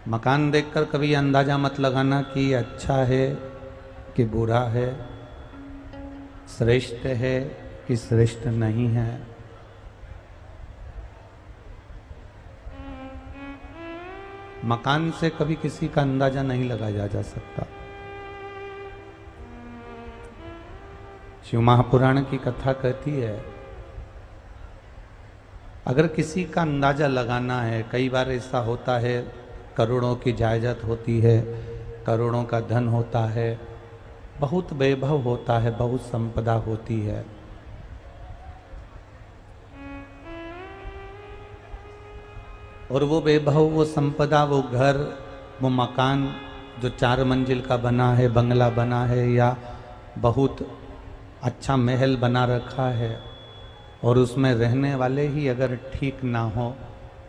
मकान देखकर कभी अंदाजा मत लगाना कि ये अच्छा है कि बुरा है, श्रेष्ठ है कि श्रेष्ठ नहीं है। मकान से कभी किसी का अंदाजा नहीं लगाया जा सकता। शिव महापुराण की कथा कहती है, अगर किसी का अंदाजा लगाना है, कई बार ऐसा होता है, करोड़ों की जायदाद होती है, करोड़ों का धन होता है, बहुत वैभव होता है, बहुत संपदा होती है, और वो वैभव, वो संपदा, वो घर, वो मकान जो 4 मंजिल का बना है, बंगला बना है, या बहुत अच्छा महल बना रखा है, और उसमें रहने वाले ही अगर ठीक ना हो,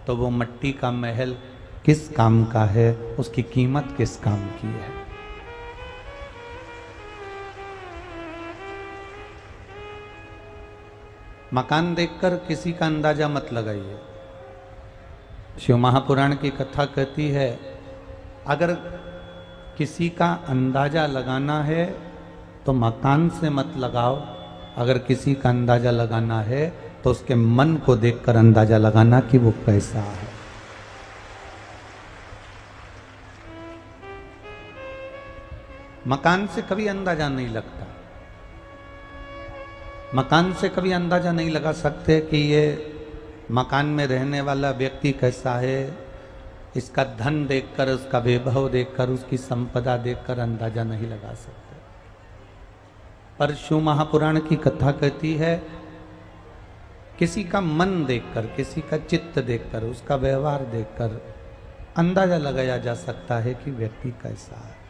तो वो मट्टी का महल किस काम का है, उसकी कीमत किस काम की है। मकान देखकर किसी का अंदाजा मत लगाइए। शिव महापुराण की कथा कहती है, अगर किसी का अंदाजा लगाना है तो मकान से मत लगाओ, अगर किसी का अंदाजा लगाना है तो उसके मन को देखकर अंदाजा लगाना कि वो कैसा है। मकान से कभी अंदाजा नहीं लगता। मकान से कभी अंदाजा नहीं लगा सकते कि ये मकान में रहने वाला व्यक्ति कैसा है। इसका धन देखकर, उसका वैभव देखकर, उसकी संपदा देखकर अंदाजा नहीं लगा सकते। पर शिव महापुराण की कथा कहती है, किसी का मन देखकर, किसी का चित्त देखकर, उसका व्यवहार देखकर अंदाजा लगाया जा सकता है कि व्यक्ति कैसा है।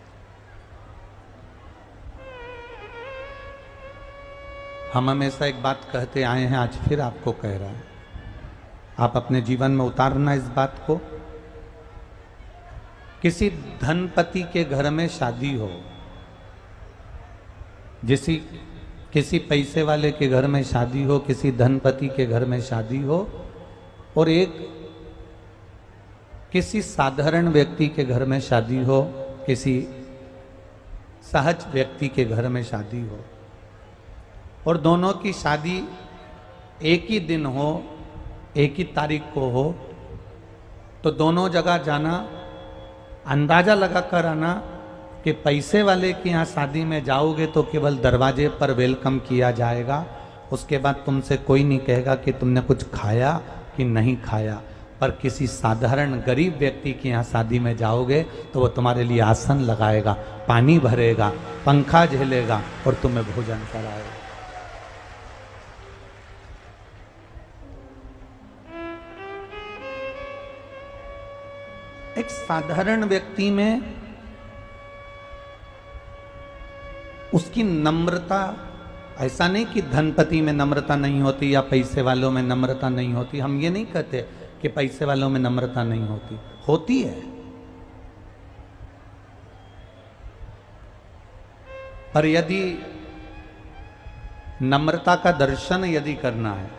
हम हमेशा एक बात कहते आए हैं, आज फिर आपको कह रहा हूं, आप अपने जीवन में उतारना इस बात को। किसी धनपति के घर में शादी हो, किसी पैसे वाले के घर में शादी हो, किसी धनपति के घर में शादी हो, और एक किसी साधारण व्यक्ति के घर में शादी हो, किसी सहज व्यक्ति के घर में शादी हो, और दोनों की शादी एक ही दिन हो, एक ही तारीख को हो, तो दोनों जगह जाना, अंदाजा लगा कर आना कि पैसे वाले की यहाँ शादी में जाओगे तो केवल दरवाजे पर वेलकम किया जाएगा, उसके बाद तुमसे कोई नहीं कहेगा कि तुमने कुछ खाया कि नहीं खाया। पर किसी साधारण गरीब व्यक्ति की यहाँ शादी में जाओगे तो वो तुम्हारे लिए आसन लगाएगा, पानी भरेगा, पंखा झेलेगा और तुम्हें भोजन कराएगा। एक साधारण व्यक्ति में उसकी नम्रता, ऐसा नहीं कि धनपति में नम्रता नहीं होती या पैसे वालों में नम्रता नहीं होती। हम ये नहीं कहते कि पैसे वालों में नम्रता नहीं होती, होती है। पर यदि नम्रता का दर्शन यदि करना है,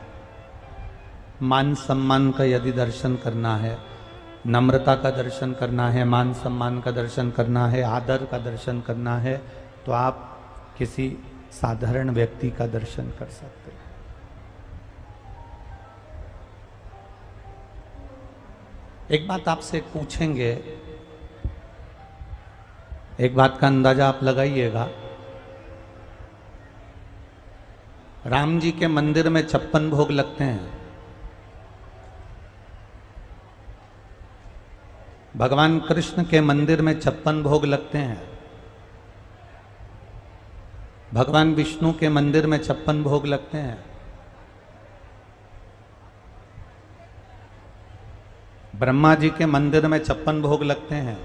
मान सम्मान का यदि दर्शन करना है, नम्रता का दर्शन करना है, मान सम्मान का दर्शन करना है, आदर का दर्शन करना है, तो आप किसी साधारण व्यक्ति का दर्शन कर सकते हैं। एक बात आपसे पूछेंगे, एक बात का अंदाजा आप लगाइएगा। राम जी के मंदिर में 56 भोग लगते हैं, भगवान कृष्ण के मंदिर में 56 भोग लगते हैं, भगवान विष्णु के मंदिर में 56 भोग लगते हैं, ब्रह्मा जी के मंदिर में 56 भोग लगते हैं,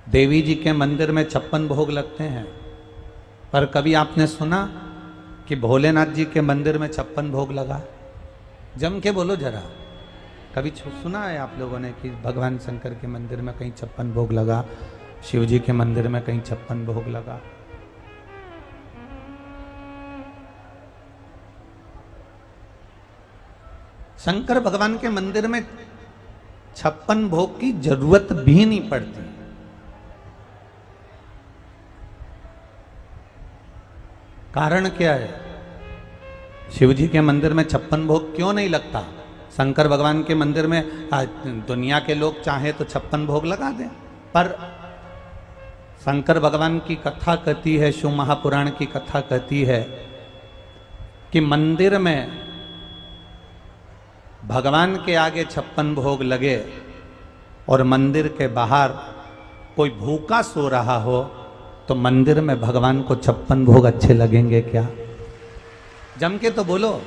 देवी जी के मंदिर में 56 भोग लगते हैं। पर कभी आपने सुना कि भोलेनाथ जी के मंदिर में 56 भोग लगा? जम के बोलो जरा, कभी सुना है आप लोगों ने कि भगवान शंकर के मंदिर में कहीं 56 भोग लगा, शिव जी के मंदिर में कहीं 56 भोग लगा? शंकर भगवान के मंदिर में 56 भोग की जरूरत भी नहीं पड़ती। कारण क्या है? शिव जी के मंदिर में 56 भोग क्यों नहीं लगता? शंकर भगवान के मंदिर में दुनिया के लोग चाहे तो 56 भोग लगा दें, पर शंकर भगवान की कथा कहती है, शिव महापुराण की कथा कहती है कि मंदिर में भगवान के आगे 56 भोग लगे और मंदिर के बाहर कोई भूखा सो रहा हो तो मंदिर में भगवान को 56 भोग अच्छे लगेंगे क्या? जम के तो बोलो,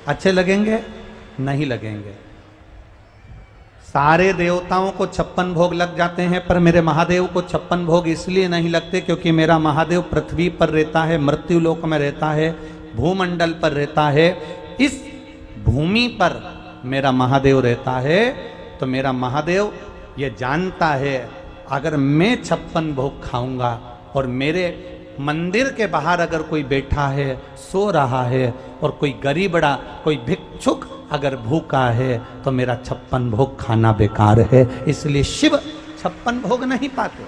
अच्छे लगेंगे? नहीं लगेंगे। सारे देवताओं को 56 भोग लग जाते हैं, पर मेरे महादेव को 56 भोग इसलिए नहीं लगते क्योंकि मेरा महादेव पृथ्वी पर रहता है, मृत्यु लोक में रहता है, भूमंडल पर रहता है। इस भूमि पर मेरा महादेव रहता है, तो मेरा महादेव ये जानता है अगर मैं 56 भोग खाऊंगा और मेरे मंदिर के बाहर अगर कोई बैठा है, सो रहा है, और कोई गरीबड़ा, कोई भिक्षुक अगर भूखा है, तो मेरा 56 भोग खाना बेकार है। इसलिए शिव 56 भोग नहीं पाते।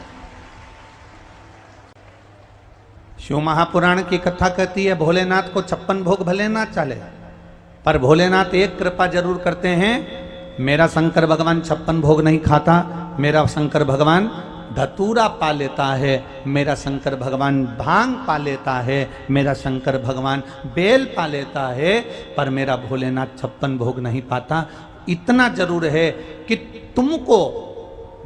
शिव महापुराण की कथा कहती है भोलेनाथ को 56 भोग भले ना चले, पर भोलेनाथ एक कृपा जरूर करते हैं, मेरा शंकर भगवान 56 भोग नहीं खाता, मेरा शंकर भगवान धतूरा पा लेता है, मेरा शंकर भगवान भांग पा लेता है, मेरा शंकर भगवान बेल पा लेता है, पर मेरा भोलेनाथ 56 भोग नहीं पाता। इतना जरूर है कि तुमको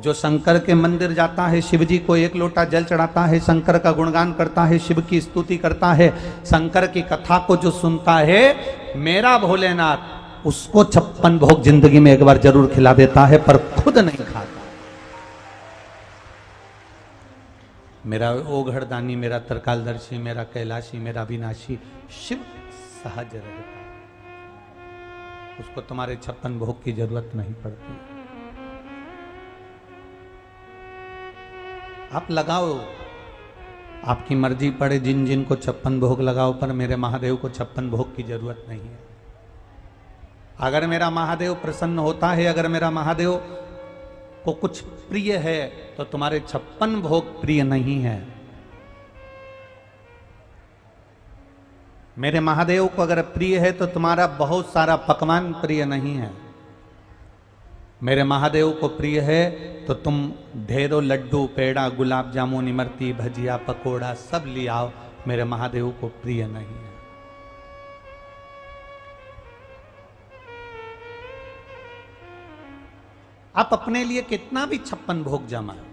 जो शंकर के मंदिर जाता है, शिव जी को एक लोटा जल चढ़ाता है, शंकर का गुणगान करता है, शिव की स्तुति करता है, शंकर की कथा को जो सुनता है, मेरा भोलेनाथ उसको 56 भोग जिंदगी में एक बार जरूर खिला देता है, पर खुद नहीं खाता। मेरा ओघड़दानी, मेरा तरकालदर्शी, मेरा कैलाशी, मेरा अविनाशी शिव सहज रहता है, उसको तुम्हारे 56 भोग की जरूरत नहीं पड़ती। आप लगाओ, आपकी मर्जी पड़े, जिन जिन को 56 भोग लगाओ, पर मेरे महादेव को 56 भोग की जरूरत नहीं है। अगर मेरा महादेव प्रसन्न होता है, अगर मेरा महादेव को कुछ प्रिय है, तो तुम्हारे 56 भोग प्रिय नहीं है। मेरे महादेव को अगर प्रिय है, तो तुम्हारा बहुत सारा पकवान प्रिय नहीं है। मेरे महादेव को प्रिय है तो तुम ढेरों लड्डू, पेड़ा, गुलाब जामुन, इमरती, भजिया, पकोड़ा सब ले आओ, मेरे महादेव को प्रिय नहीं है। आप अपने लिए कितना भी 56 भोग जमाओ,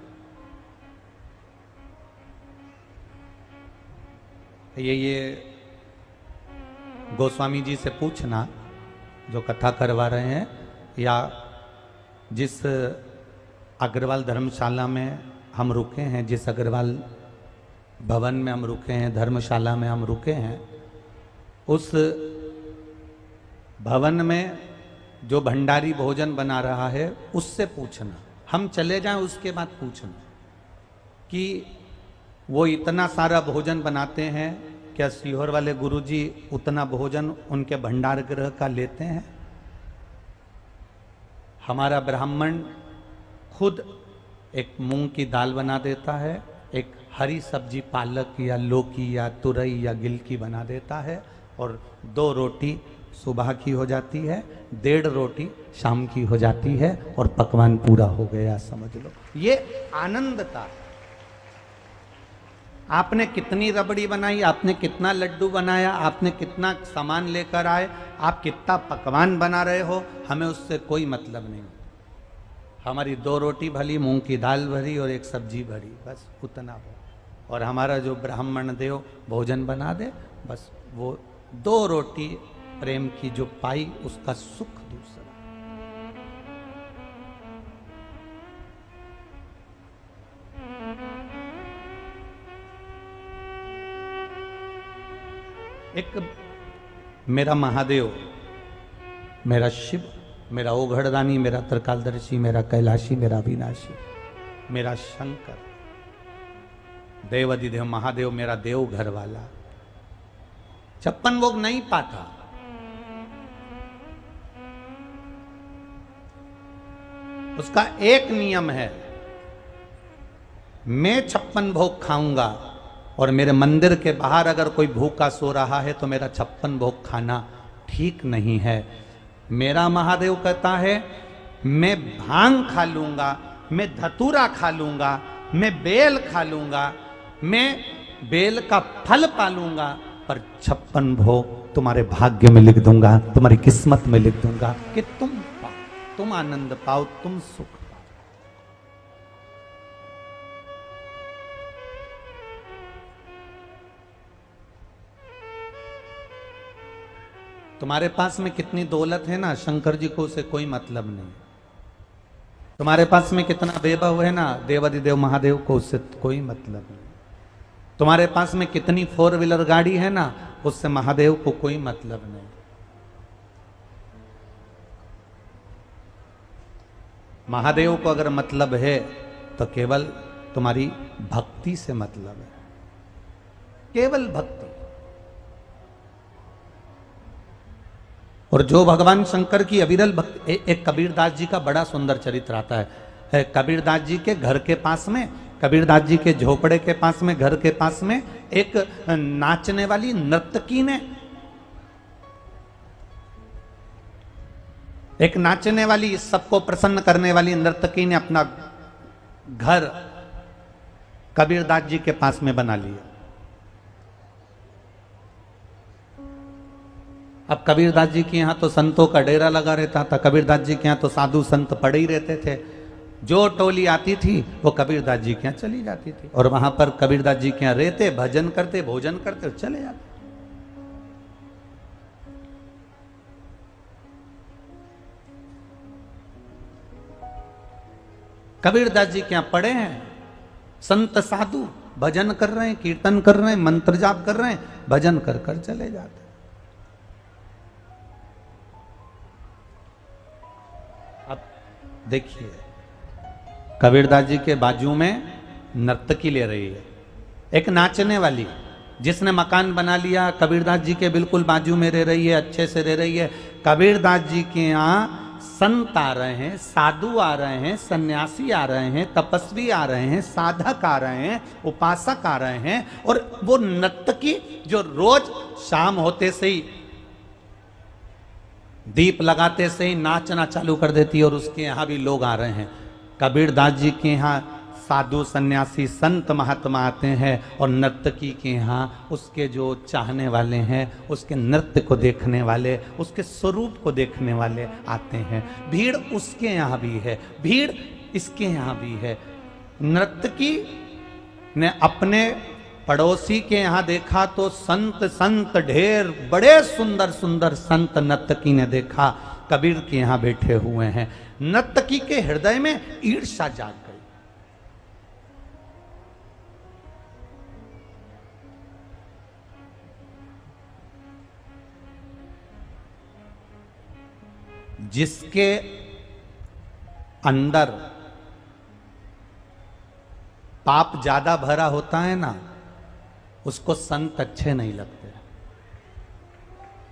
ये गोस्वामी जी से पूछना जो कथा करवा रहे हैं, या जिस अग्रवाल धर्मशाला में हम रुके हैं, जिस अग्रवाल भवन में हम रुके हैं, धर्मशाला में हम रुके हैं, उस भवन में जो भंडारी भोजन बना रहा है उससे पूछना, हम चले जाएं उसके बाद पूछना कि वो इतना सारा भोजन बनाते हैं, क्या सीहोर वाले गुरुजी उतना भोजन उनके भंडार गृह का लेते हैं? हमारा ब्राह्मण खुद एक मूंग की दाल बना देता है, एक हरी सब्जी पालक या लौकी या तुरई या गिलकी बना देता है, और 2 रोटी सुबह की हो जाती है, 1.5 रोटी शाम की हो जाती है, और पकवान पूरा हो गया, समझ लो। ये आनंद था। आपने कितनी रबड़ी बनाई, आपने कितना लड्डू बनाया, आपने कितना सामान लेकर आए, आप कितना पकवान बना रहे हो, हमें उससे कोई मतलब नहीं। हमारी 2 रोटी भली, मूंग की दाल भरी और एक सब्जी भरी, बस उतना हो। और हमारा जो ब्राह्मण देव भोजन बना दे, बस वो 2 रोटी प्रेम की जो पाई, उसका सुख दूसरा। एक मेरा महादेव, मेरा शिव, मेरा ओघड़दानी, मेरा तरकालदर्शी, मेरा कैलाशी, मेरा अविनाशी, मेरा शंकर, देवाधिदेव महादेव, मेरा देव घर वाला 56 भोग नहीं पाता। उसका एक नियम है, मैं 56 भोग खाऊंगा और मेरे मंदिर के बाहर अगर कोई भूखा सो रहा है तो मेरा 56 भोग खाना ठीक नहीं है। मेरा महादेव कहता है मैं भांग खा लूंगा, मैं धतूरा खा लूंगा, मैं बेल खा लूंगा, मैं बेल का फल पालूंगा, पर 56 भोग तुम्हारे भाग्य में लिख दूंगा, तुम्हारी किस्मत में लिख दूंगा कि तुम पाओ, तुम आनंद पाओ, तुम सुख पाओ। तुम्हारे पास में कितनी दौलत है ना, शंकर जी को उसे कोई मतलब नहीं। तुम्हारे पास में कितना वैभव है ना, देवाधिदेव महादेव को उससे कोई मतलब नहीं। तुम्हारे पास में कितनी 4 व्हीलर गाड़ी है ना, उससे महादेव को कोई मतलब नहीं। महादेव को अगर मतलब है तो केवल तुम्हारी भक्ति से मतलब है, केवल भक्ति। और जो भगवान शंकर की अविरल भक्ति, एक कबीरदास जी का बड़ा सुंदर चरित्र आता है। कबीरदास जी के घर के पास में, कबीरदास जी के झोपड़े के पास में, घर के पास में एक नाचने वाली नर्तकी ने, एक नाचने वाली, सबको प्रसन्न करने वाली नर्तकी ने अपना घर कबीरदास जी के पास में बना लिया। अब कबीरदास जी के यहाँ तो संतों का डेरा लगा रहता था, कबीरदास जी के यहाँ तो साधु संत पड़े ही रहते थे। जो टोली आती थी वो कबीरदास जी के यहाँ चली जाती थी और वहां पर कबीरदास जी के यहाँ रहते, भजन करते, भोजन करते और चले जाते। कबीरदास जी के यहाँ पड़े हैं संत साधु, भजन कर रहे हैं, कीर्तन कर रहे हैं, मंत्र जाप कर रहे हैं, भजन कर कर चले जाते। अब देखिए, कबीरदास जी के बाजू में नर्तकी ले रही है, एक नाचने वाली जिसने मकान बना लिया, कबीरदास जी के बिल्कुल बाजू में रह रही है, अच्छे से रह रही है। कबीरदास जी के यहाँ संत आ रहे हैं, साधु आ रहे हैं, सन्यासी आ रहे हैं, तपस्वी आ रहे हैं, साधक आ रहे हैं, उपासक आ रहे हैं, और वो नर्तकी जो रोज शाम होते से ही, दीप लगाते से ही नाचना चालू कर देती है और उसके यहाँ भी लोग आ रहे हैं। कबीरदास जी के यहाँ साधु सन्यासी संत महात्मा आते हैं और नर्तकी के यहाँ उसके जो चाहने वाले हैं, उसके नृत्य को देखने वाले, उसके स्वरूप को देखने वाले आते हैं। भीड़ उसके यहाँ भी है, भीड़ इसके यहाँ भी है। नर्तकी ने अपने पड़ोसी के यहाँ देखा तो संत संत ढेर, बड़े सुंदर सुंदर संत नर्तकी ने देखा कबीर के यहाँ बैठे हुए हैं। नर्तकी के हृदय में ईर्ष्या जाग गई। जिसके अंदर पाप ज्यादा भरा होता है ना, उसको संत अच्छे नहीं लगते।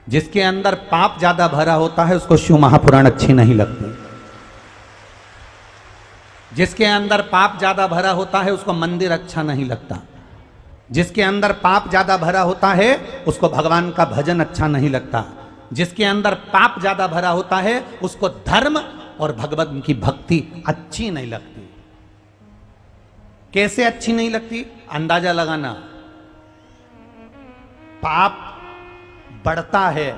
जिसके अंदर पाप ज्यादा भरा होता है उसको शिव महापुराण अच्छी नहीं लगती। जिसके अंदर पाप ज्यादा भरा होता है उसको मंदिर अच्छा नहीं लगता। जिसके अंदर पाप ज्यादा भरा होता है उसको भगवान का भजन अच्छा नहीं लगता। जिसके अंदर पाप ज्यादा भरा होता है उसको धर्म और भगवान की भक्ति अच्छी नहीं लगती। कैसे अच्छी नहीं लगती? अंदाजा लगाना। पाप बढ़ता है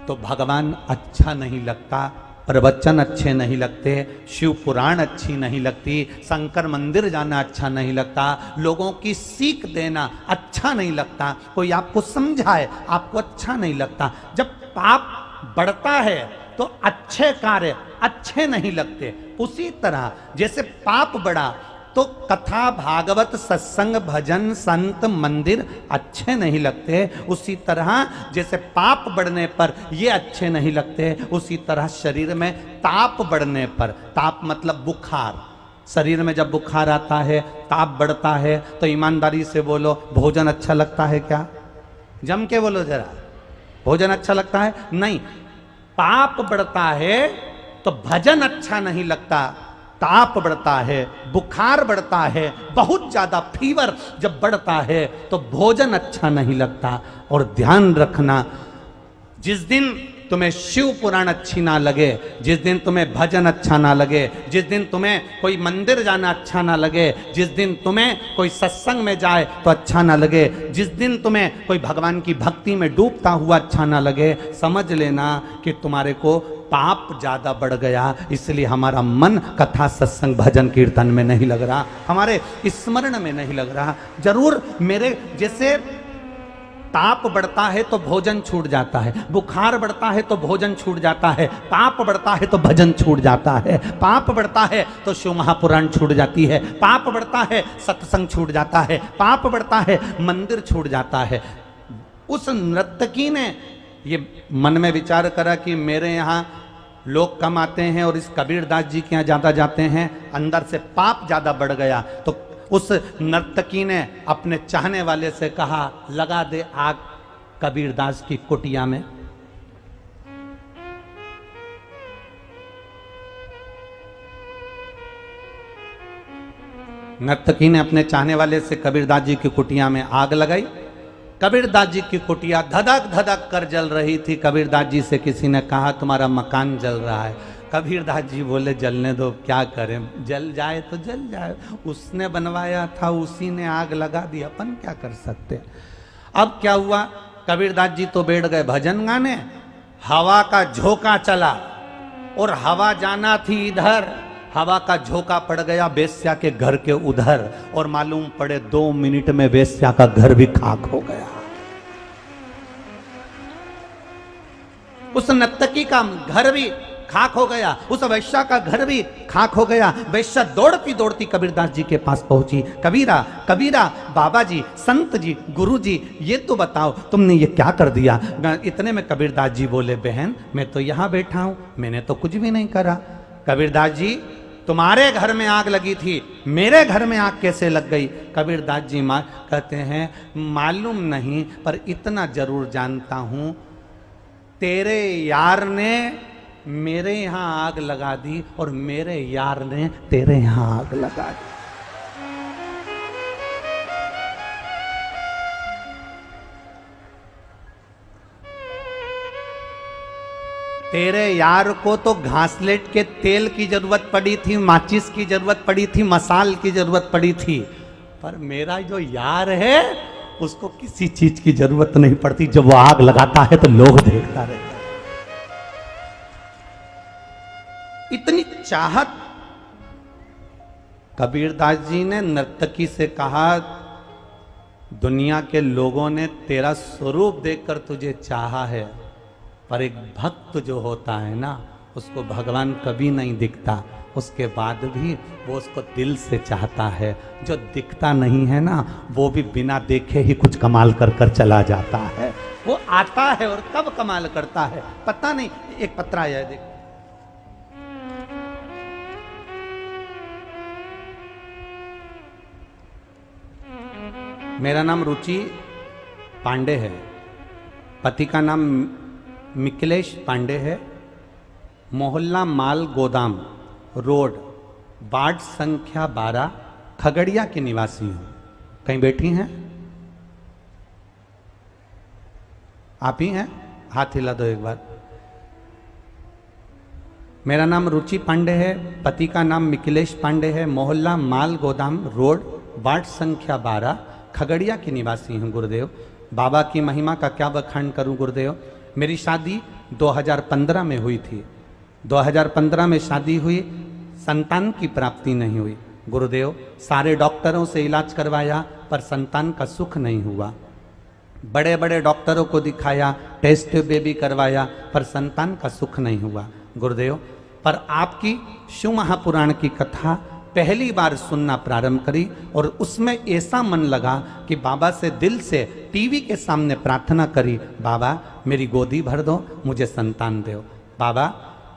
तो भगवान अच्छा नहीं लगता, प्रवचन अच्छे नहीं लगते, शिव पुराण अच्छी नहीं लगती, शंकर मंदिर जाना अच्छा नहीं लगता, लोगों की सीख देना अच्छा नहीं लगता, कोई आपको समझाए आपको अच्छा नहीं लगता। जब पाप बढ़ता है तो अच्छे कार्य अच्छे नहीं लगते। उसी तरह जैसे पाप बढ़ा तो कथा भागवत सत्संग भजन संत मंदिर अच्छे नहीं लगते, उसी तरह जैसे पाप बढ़ने पर ये अच्छे नहीं लगते, उसी तरह शरीर में ताप बढ़ने पर, ताप मतलब बुखार, शरीर में जब बुखार आता है, ताप बढ़ता है, तो ईमानदारी से बोलो भोजन अच्छा लगता है क्या? जम के बोलो जरा, भोजन अच्छा लगता है? नहीं। पाप बढ़ता है तो भजन अच्छा नहीं लगता, ताप बढ़ता है, बुखार बढ़ता है, बहुत ज्यादा फीवर जब बढ़ता है तो भोजन अच्छा नहीं लगता। और ध्यान रखना, जिस दिन तुम्हें शिव पुराण अच्छी ना लगे, जिस दिन तुम्हें भजन अच्छा ना लगे, जिस दिन तुम्हें कोई मंदिर जाना अच्छा ना लगे, जिस दिन तुम्हें कोई सत्संग में जाए तो अच्छा ना लगे, जिस दिन तुम्हें कोई भगवान की भक्ति में डूबता हुआ अच्छा ना लगे, समझ लेना कि तुम्हारे को पाप ज्यादा बढ़ गया। इसलिए हमारा मन कथा सत्संग भजन कीर्तन में नहीं लग रहा, हमारे स्मरण में नहीं लग रहा। जरूर मेरे जैसे ताप बढ़ता है तो भोजन छूट जाता है, बुखार बढ़ता है तो भोजन छूट जाता है, पाप बढ़ता है तो भजन छूट जाता है, पाप बढ़ता है तो शिव महापुराण छूट जाती है, पाप बढ़ता है सत्संग छूट जाता है, पाप बढ़ता है मंदिर छूट जाता है। उस नर्तकी ने ये मन में विचार करा कि मेरे यहाँ लोग कम आते हैं और इस कबीरदास जी के यहाँ ज्यादा जाते हैं, अंदर से पाप ज्यादा बढ़ गया। तो उस नर्तकी ने अपने चाहने वाले से कहा, लगा दे आग कबीरदास की कुटिया में। नर्तकी ने अपने चाहने वाले से कबीरदास जी की कुटिया में आग लगाई। कबीरदास जी की कुटिया धधक धधक कर जल रही थी। कबीरदास जी से किसी ने कहा, तुम्हारा मकान जल रहा है। कबीरदास जी बोले, जलने दो, क्या करें, जल जाए तो जल जाए, उसने बनवाया था, उसी ने आग लगा दी, अपन क्या कर सकते। अब क्या हुआ, कबीरदास जी तो बैठ गए भजन गाने, हवा का झोंका चला और हवा जाना थी इधर, हवा का झोंका पड़ गया वेश्या के घर के उधर, और मालूम पड़े 2 मिनट में वेश्या का घर भी खाक हो गया। उस नर्तकी का घर भी खाक हो गया, उस वैश्या का घर भी खाक हो गया। वैश्या दौड़ती दौड़ती कबीरदास जी के पास पहुंची। कबीरा, कबीरा, बाबा जी, संत जी, गुरु जी, ये तो बताओ तुमने ये क्या कर दिया। इतने में कबीरदास जी बोले, बहन मैं तो यहाँ बैठा हूं, मैंने तो कुछ भी नहीं करा। कबीरदास जी, तुम्हारे घर में आग लगी थी, मेरे घर में आग कैसे लग गई। कबीरदास जी कहते हैं, मालूम नहीं, पर इतना जरूर जानता हूं, तेरे यार ने मेरे यहां आग लगा दी और मेरे यार ने तेरे यहां आग लगा दी। तेरे यार को तो घासलेट के तेल की जरूरत पड़ी थी, माचिस की जरूरत पड़ी थी, मसाल की जरूरत पड़ी थी, पर मेरा जो यार है उसको किसी चीज की जरूरत नहीं पड़ती। जब वो आग लगाता है तो लोग देखता रहता है। इतनी चाहत। कबीरदास जी ने नर्तकी से कहा, दुनिया के लोगों ने तेरा स्वरूप देखकर तुझे चाहा है, पर एक भक्त जो होता है ना, उसको भगवान कभी नहीं दिखता, उसके बाद भी वो उसको दिल से चाहता है। जो दिखता नहीं है ना, वो भी बिना देखे ही कुछ कमाल कर कर चला जाता है। वो आता है और कब कमाल करता है पता नहीं। एक पत्र आया है, देख, मेरा नाम रुचि पांडे है, पति का नाम मिथिलेश पांडे है, मोहल्ला माल गोदाम रोड, वार्ड संख्या 12, खगड़िया की निवासी हूं। कहीं बैठी हैं आप ही हैं, हाथ हिला दो एक बार। मेरा नाम रुचि पांडे है, पति का नाम मिथिलेश पांडे है, मोहल्ला माल गोदाम रोड, वार्ड संख्या 12, खगड़िया की निवासी हूँ गुरुदेव। बाबा की महिमा का क्या बखान करूँ गुरुदेव। मेरी शादी 2015 में हुई थी। 2015 में शादी हुई, संतान की प्राप्ति नहीं हुई गुरुदेव। सारे डॉक्टरों से इलाज करवाया पर संतान का सुख नहीं हुआ। बड़े बड़े डॉक्टरों को दिखाया, टेस्ट बेबी करवाया, पर संतान का सुख नहीं हुआ गुरुदेव। पर आपकी शिव महापुराण की कथा पहली बार सुनना प्रारंभ करी और उसमें ऐसा मन लगा कि बाबा से दिल से टीवी के सामने प्रार्थना करी, बाबा मेरी गोदी भर दो, मुझे संतान दो। बाबा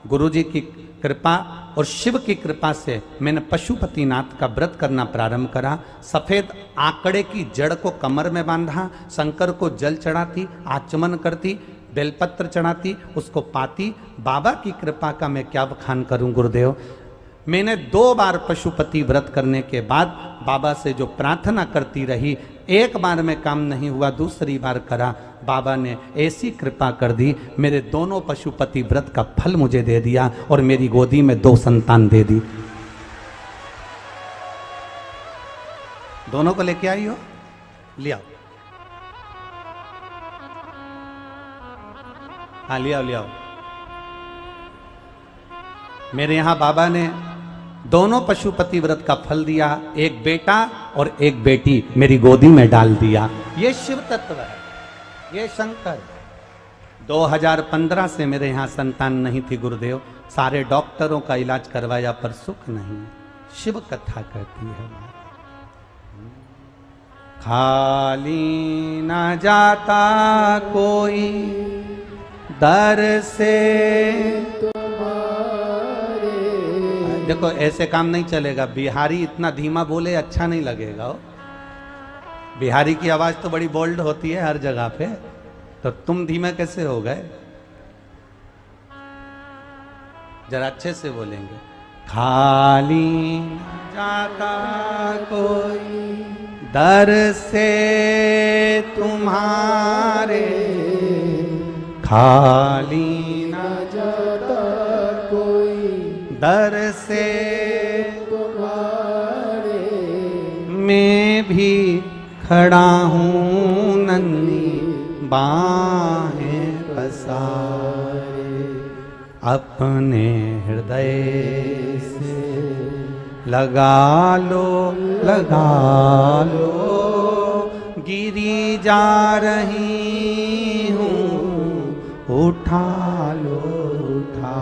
गुरुजी की कृपा और शिव की कृपा से मैंने पशुपतिनाथ का व्रत करना प्रारंभ करा। सफ़ेद आंकड़े की जड़ को कमर में बांधा, शंकर को जल चढ़ाती, आचमन करती, बेलपत्र चढ़ाती, उसको पाती। बाबा की कृपा का मैं क्या बखान करूं गुरुदेव। मैंने 2 बार पशुपति व्रत करने के बाद बाबा से जो प्रार्थना करती रही, एक बार में काम नहीं हुआ, दूसरी बार करा, बाबा ने ऐसी कृपा कर दी, मेरे दोनों पशुपति व्रत का फल मुझे दे दिया और मेरी गोदी में 2 संतान दे दी। दोनों को लेके आई हो, ले आओ। हाँ ले आओ, ले आओ। मेरे यहां बाबा ने दोनों पशुपति व्रत का फल दिया, एक बेटा और एक बेटी मेरी गोदी में डाल दिया। ये शिव तत्व है, ये शंकर। 2015 से मेरे यहां संतान नहीं थी गुरुदेव, सारे डॉक्टरों का इलाज करवाया पर सुख नहीं। शिव कथा कहती है, खाली ना जाता कोई दर से। देखो ऐसे काम नहीं चलेगा, बिहारी इतना धीमा बोले अच्छा नहीं लगेगा। बिहारी की आवाज तो बड़ी बोल्ड होती है हर जगह पे, तो तुम धीमे कैसे हो गए। जरा अच्छे से बोलेंगे, खाली न जाता कोई दर से तुम्हारे, खाली न जाता कोई दर से तुम्हारे। मैं भी खड़ा हूँ नन्ही बाहें पसारे, अपने हृदय से लगा लो, लगा लो, गिरी जा रही हूँ, उठा लो, उठा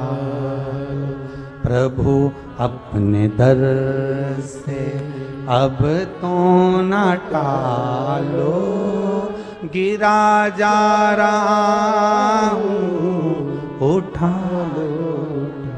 लो। प्रभु अपने दर से अब तो न टालो, गिरा जा रहा हूँ, उठा लो, उठा।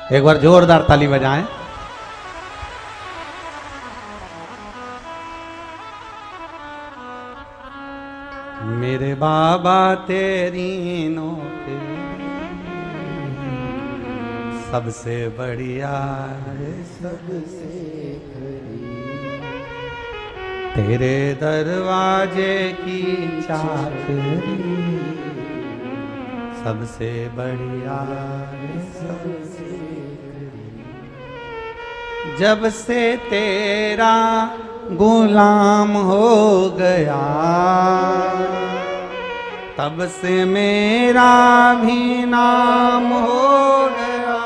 एक बार जोरदार ताली बजाएं। मेरे बाबा तेरी नोटे सबसे बढ़िया है, सबसे तेरे दरवाजे की चाकरी सबसे बढ़िया है, सबसे। जब से तेरा गुलाम हो गया, तब से मेरा भी नाम हो गया।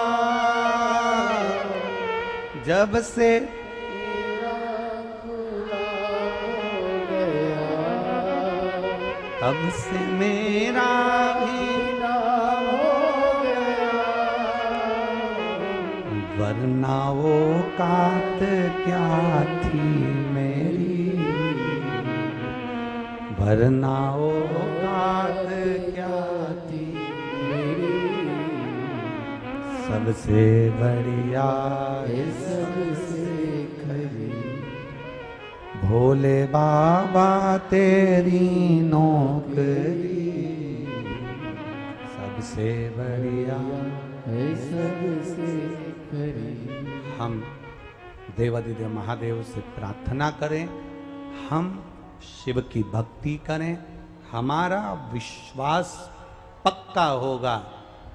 जब से तब से मेरा भी नाम हो गया। वरना वो कात क्या थी मेरी, वरना वो कात क्या थी मेरी। सबसे बढ़िया सबसे खरी, भोले बाबा तेरी नौकरी सबसे बढ़िया है, सबसे खरी। हम देवाधिदेव महादेव से प्रार्थना करें, हम शिव की भक्ति करें, हमारा विश्वास पक्का होगा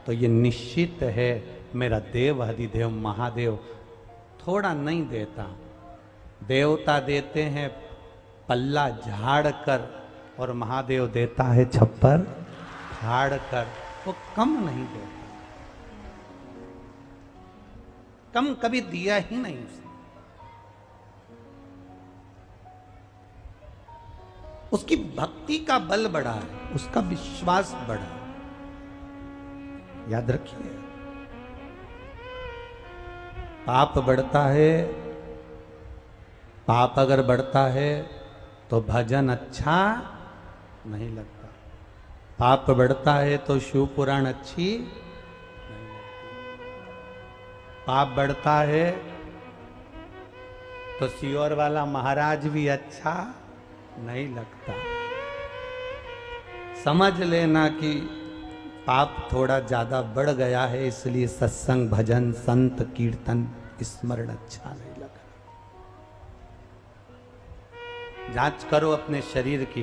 तो ये निश्चित है मेरा देवाधिदेव महादेव थोड़ा नहीं देता। देवता देते हैं पल्ला झाड़ कर, और महादेव देता है छप्पर फाड़ कर, वो कम नहीं देता, कम कभी दिया ही नहीं उसने। उसकी भक्ति का बल बढ़ा है, उसका विश्वास बढ़ा है। याद रखिए, पाप बढ़ता है, पाप अगर बढ़ता है तो भजन अच्छा नहीं लगता। पाप बढ़ता है तो शिव पुराण अच्छी नहीं लगती। पाप बढ़ता है तो सियोर वाला महाराज भी अच्छा नहीं लगता। समझ लेना कि पाप थोड़ा ज्यादा बढ़ गया है, इसलिए सत्संग भजन संत कीर्तन स्मरण अच्छा नहीं लगा। जांच करो अपने शरीर की।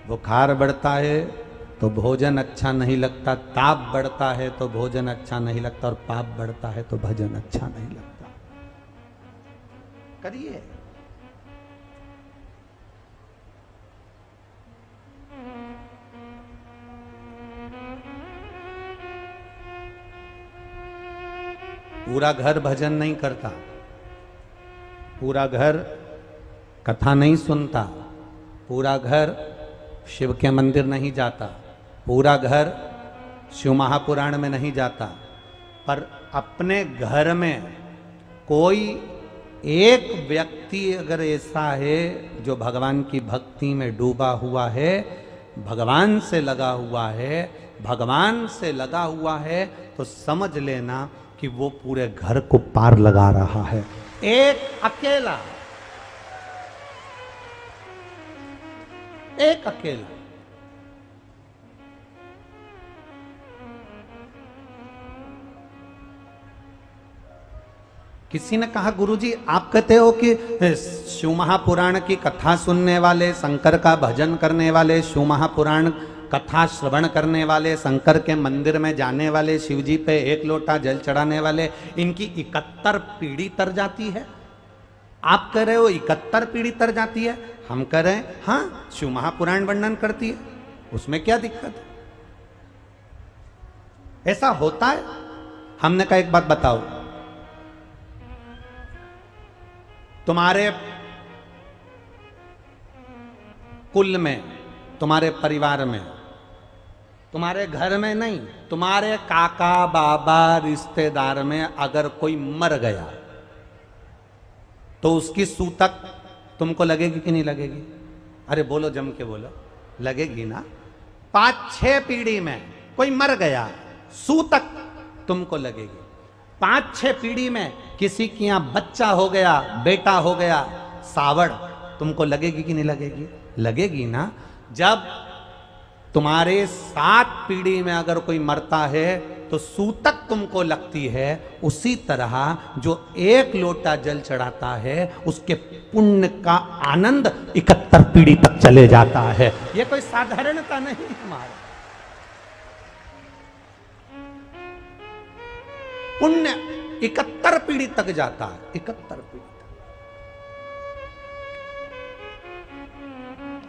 बुखार बढ़ता है तो भोजन अच्छा नहीं लगता, ताप बढ़ता है तो भोजन अच्छा नहीं लगता, और पाप बढ़ता है तो भजन अच्छा नहीं लगता। करिए। पूरा घर भजन नहीं करता, पूरा घर कथा नहीं सुनता, पूरा घर शिव के मंदिर नहीं जाता, पूरा घर शिव महापुराण में नहीं जाता, पर अपने घर में कोई एक व्यक्ति अगर ऐसा है जो भगवान की भक्ति में डूबा हुआ है, भगवान से लगा हुआ है, भगवान से लगा हुआ है, तो समझ लेना कि वो पूरे घर को पार लगा रहा है। एक अकेला, एक अकेला। किसी ने कहा, गुरुजी आप कहते हो कि शिव महापुराण की कथा सुनने वाले, शंकर का भजन करने वाले, शिव महापुराण कथा श्रवण करने वाले, शंकर के मंदिर में जाने वाले, शिव जी पे एक लोटा जल चढ़ाने वाले, इनकी 71 पीढ़ी तर जाती है। आप कह रहे हो 71 पीढ़ी तर जाती है, हम कह रहे हैं हाँ शिव महापुराण वर्णन करती है, उसमें क्या दिक्कत है? ऐसा होता है? हमने कहा एक बात बताओ, तुम्हारे कुल में, तुम्हारे परिवार में, तुम्हारे घर में नहीं, तुम्हारे काका बाबा रिश्तेदार में अगर कोई मर गया तो उसकी सूतक तुमको लगेगी कि नहीं लगेगी? अरे बोलो, जम के बोलो, लगेगी ना। 5-6 पीढ़ी में कोई मर गया, सूतक तुमको लगेगी। 5-6 पीढ़ी में किसी के यहां बच्चा हो गया, बेटा हो गया, सावड़ तुमको लगेगी कि नहीं लगेगी? लगेगी ना। जब तुम्हारे 7 पीढ़ी में अगर कोई मरता है तो सूतक तुमको लगती है, उसी तरह जो एक लोटा जल चढ़ाता है उसके पुण्य का आनंद 71 पीढ़ी तक चले जाता है। यह कोई साधारणता नहीं हमारा। पुण्य 71 पीढ़ी तक जाता है, 71 पीढ़ी।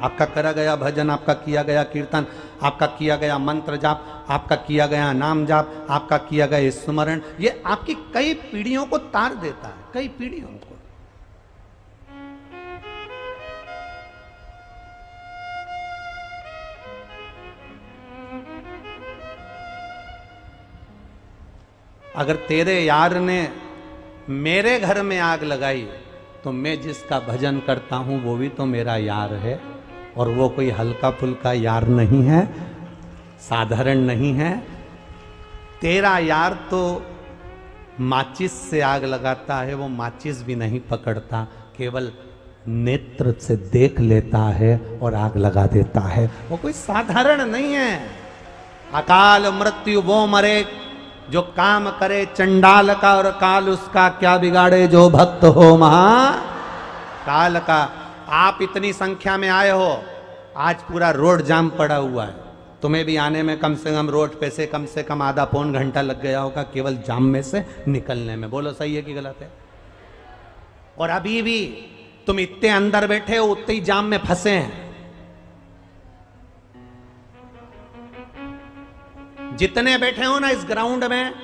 आपका करा गया भजन, आपका किया गया कीर्तन, आपका किया गया मंत्र जाप, आपका किया गया नाम जाप, आपका किया गया स्मरण, ये आपकी कई पीढ़ियों को तार देता है, कई पीढ़ियों को। अगर तेरे यार ने मेरे घर में आग लगाई तो मैं जिसका भजन करता हूं वो भी तो मेरा यार है, और वो कोई हल्का फुल्का यार नहीं है, साधारण नहीं है। तेरा यार तो माचिस से आग लगाता है, वो माचिस भी नहीं पकड़ता, केवल नेत्र से देख लेता है और आग लगा देता है। वो कोई साधारण नहीं है। अकाल मृत्यु वो मरे जो काम करे चंडाल का, और काल उसका क्या बिगाड़े जो भक्त हो महाकाल का। आप इतनी संख्या में आए हो, आज पूरा रोड जाम पड़ा हुआ है, तुम्हें भी आने में कम से कम रोड पे से कम आधा पौन घंटा लग गया होगा केवल जाम में से निकलने में। बोलो सही है कि गलत है? और अभी भी तुम इतने अंदर बैठे हो, उतने ही जाम में फंसे हैं। जितने बैठे हो ना इस ग्राउंड में,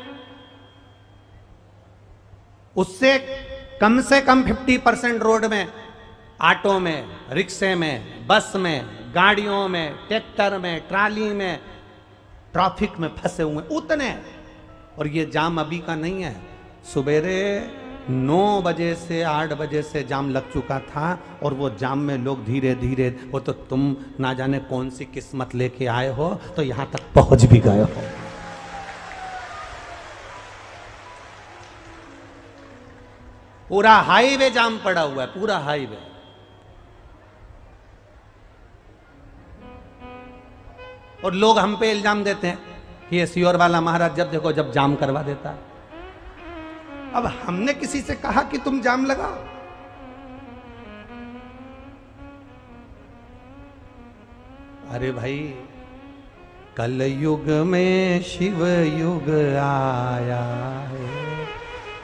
उससे कम से कम 50% रोड में, ऑटो में, रिक्शे में, बस में, गाड़ियों में, ट्रैक्टर में, ट्राली में, ट्रैफिक में फंसे हुए उतने। और ये जाम अभी का नहीं है, सुबेरे 9 बजे से 8 बजे से जाम लग चुका था। और वो जाम में लोग धीरे धीरे, वो तो तुम ना जाने कौन सी किस्मत लेके आए हो तो यहां तक पहुंच भी गए हो। पूरा हाईवे जाम पड़ा हुआ है, पूरा हाईवे। और लोग हम पे इल्जाम देते हैं कि ये सियोर वाला महाराज जब देखो जब जाम करवा देता है। अब हमने किसी से कहा कि तुम जाम लगाओ? अरे भाई, कल युग में शिव युग आया है,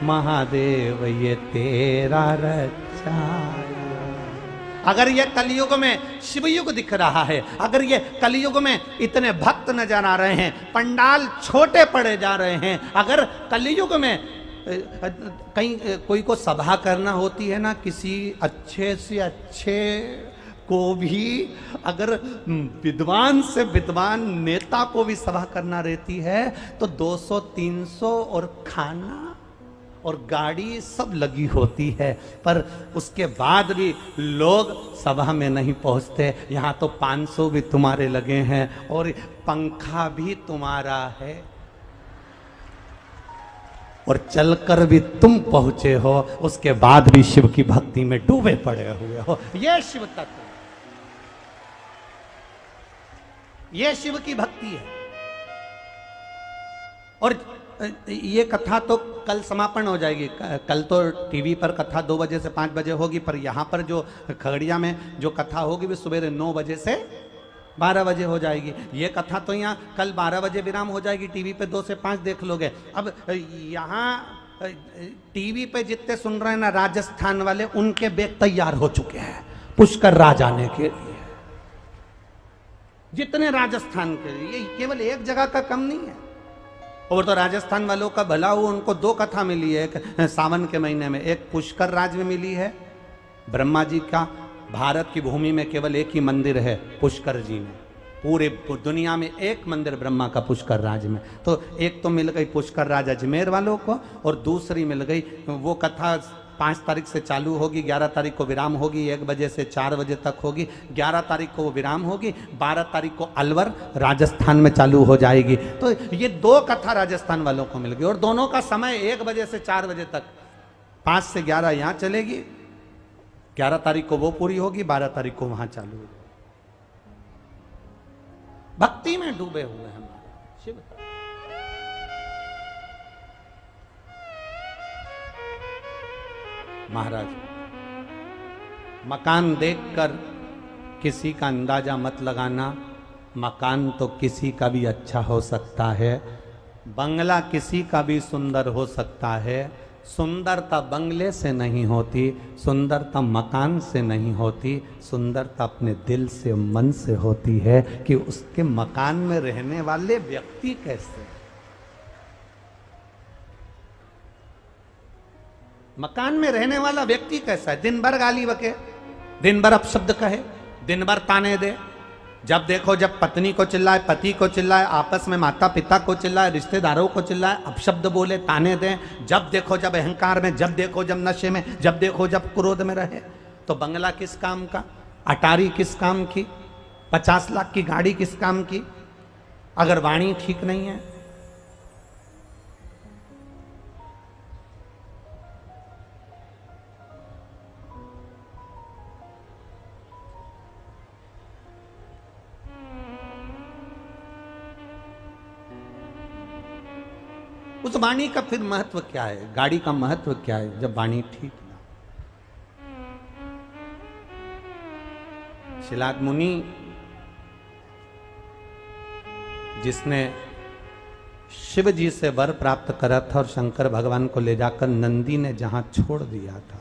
महादेव ये तेरा रचाया। अगर ये कलयुग में शिवयुग दिख रहा है, अगर ये कलयुग में इतने भक्त नजर आ रहे हैं, पंडाल छोटे पड़े जा रहे हैं, अगर कलयुग में कहीं कोई को सभा करना होती है ना, किसी अच्छे से अच्छे को भी, अगर विद्वान से विद्वान नेता को भी सभा करना रहती है तो 200-300 और खाना और गाड़ी सब लगी होती है, पर उसके बाद भी लोग सभा में नहीं पहुंचते। यहां तो 500 भी तुम्हारे लगे हैं और पंखा भी तुम्हारा है और चलकर भी तुम पहुंचे हो, उसके बाद भी शिव की भक्ति में डूबे पड़े हुए हो। यह शिव तत्व, यह शिव की भक्ति है। और ये कथा तो कल समापन हो जाएगी। कल तो टीवी पर कथा 2 बजे से 5 बजे होगी, पर यहाँ पर जो खगड़िया में जो कथा होगी वो सुबह 9 बजे से 12 बजे हो जाएगी। ये कथा तो यहाँ कल 12 बजे विराम हो जाएगी, टीवी पे 2 से 5 देख लोगे। अब यहाँ टीवी पे जितने सुन रहे हैं ना राजस्थान वाले, उनके बैग तैयार हो चुके हैं पुष्कर राज आने के लिए। जितने राजस्थान के लिए, ये केवल एक जगह का कम नहीं है। और तो राजस्थान वालों का भला हो, उनको 2 कथा मिली है एक सावन के महीने में। एक पुष्कर राज में मिली है, ब्रह्मा जी का भारत की भूमि में केवल एक ही मंदिर है पुष्कर जी में, पूरे दुनिया में एक मंदिर ब्रह्मा का पुष्कर राज में। तो एक तो मिल गई पुष्कर राज अजमेर वालों को, और दूसरी मिल गई वो कथा 5 तारीख से चालू होगी, 11 तारीख को विराम होगी, 1 बजे से 4 बजे तक होगी। 11 तारीख को वो विराम होगी, 12 तारीख को अलवर राजस्थान में चालू हो जाएगी। तो ये 2 कथा राजस्थान वालों को मिल गई, और दोनों का समय 1 बजे से 4 बजे तक, 5 से 11 यहाँ चलेगी, 11 तारीख को वो पूरी होगी, 12 तारीख को वहां चालू होगी। भक्ति में डूबे हुए हैं हमारे शिव। महाराज, मकान देखकर किसी का अंदाजा मत लगाना। मकान तो किसी का भी अच्छा हो सकता है, बंगला किसी का भी सुंदर हो सकता है। सुंदरता बंगले से नहीं होती, सुंदरता मकान से नहीं होती, सुंदरता अपने दिल से, मन से होती है कि उसके मकान में रहने वाले व्यक्ति कैसे। मकान में रहने वाला व्यक्ति कैसा है। दिन भर गाली बके, दिन भर अपशब्द कहे, दिन भर ताने दे, जब देखो जब पत्नी को चिल्लाए, पति को चिल्लाए, आपस में माता पिता को चिल्लाए, रिश्तेदारों को चिल्लाए, अपशब्द बोले, ताने दे, जब देखो जब अहंकार में, जब देखो जब नशे में, जब देखो जब क्रोध में रहे, तो बंगला किस काम का, अटारी किस काम की, 50 लाख की गाड़ी किस काम की, अगर वाणी ठीक नहीं है। उस वाणी का फिर महत्व क्या है, गाड़ी का महत्व क्या है जब वाणी ठीक ना। शिलाद मुनि जिसने शिव जी से वर प्राप्त करा था और शंकर भगवान को ले जाकर नंदी ने जहां छोड़ दिया था,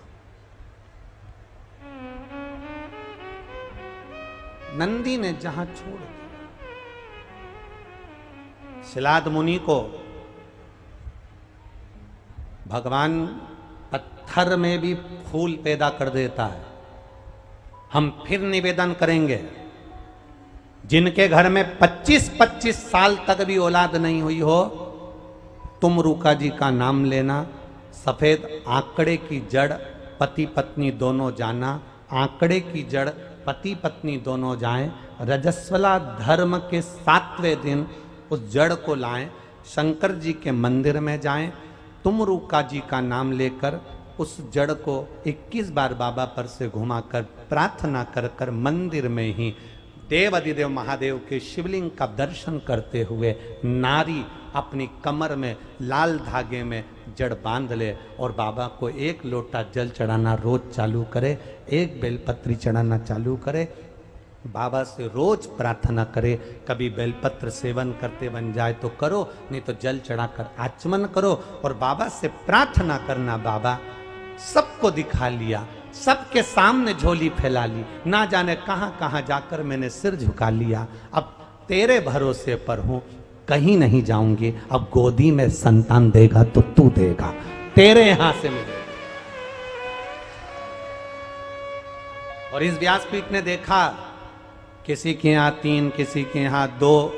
नंदी ने जहां छोड़ दिया, शिलाद मुनि को भगवान पत्थर में भी फूल पैदा कर देता है। हम फिर निवेदन करेंगे, जिनके घर में 25-25 साल तक भी औलाद नहीं हुई हो, तुम रूका जी का नाम लेना। सफेद आंकड़े की जड़ पति पत्नी दोनों जाना, आंकड़े की जड़ पति पत्नी दोनों जाएं। रजस्वला धर्म के 7वें दिन उस जड़ को लाएं, शंकर जी के मंदिर में जाएं। तुम रूका जी का नाम लेकर उस जड़ को 21 बार बाबा पर से घुमाकर प्रार्थना कर कर मंदिर में ही देव अधिदेव महादेव के शिवलिंग का दर्शन करते हुए नारी अपनी कमर में लाल धागे में जड़ बांध ले और बाबा को 1 लोटा जल चढ़ाना रोज चालू करे, 1 बेलपत्री चढ़ाना चालू करे, बाबा से रोज प्रार्थना करे। कभी बेलपत्र सेवन करते बन जाए तो करो, नहीं तो जल चढ़ाकर आचमन करो और बाबा से प्रार्थना करना, बाबा सबको दिखा लिया, सबके सामने झोली फैला ली, ना जाने कहां कहां जाकर मैंने सिर झुका लिया। अब तेरे भरोसे पर हूं, कहीं नहीं जाऊंगी। अब गोदी में संतान देगा तो तू देगा, तेरे यहां से मिलेगा। और इस व्यासपीठ ने देखा, किसी के यहां 3, किसी के यहां 2।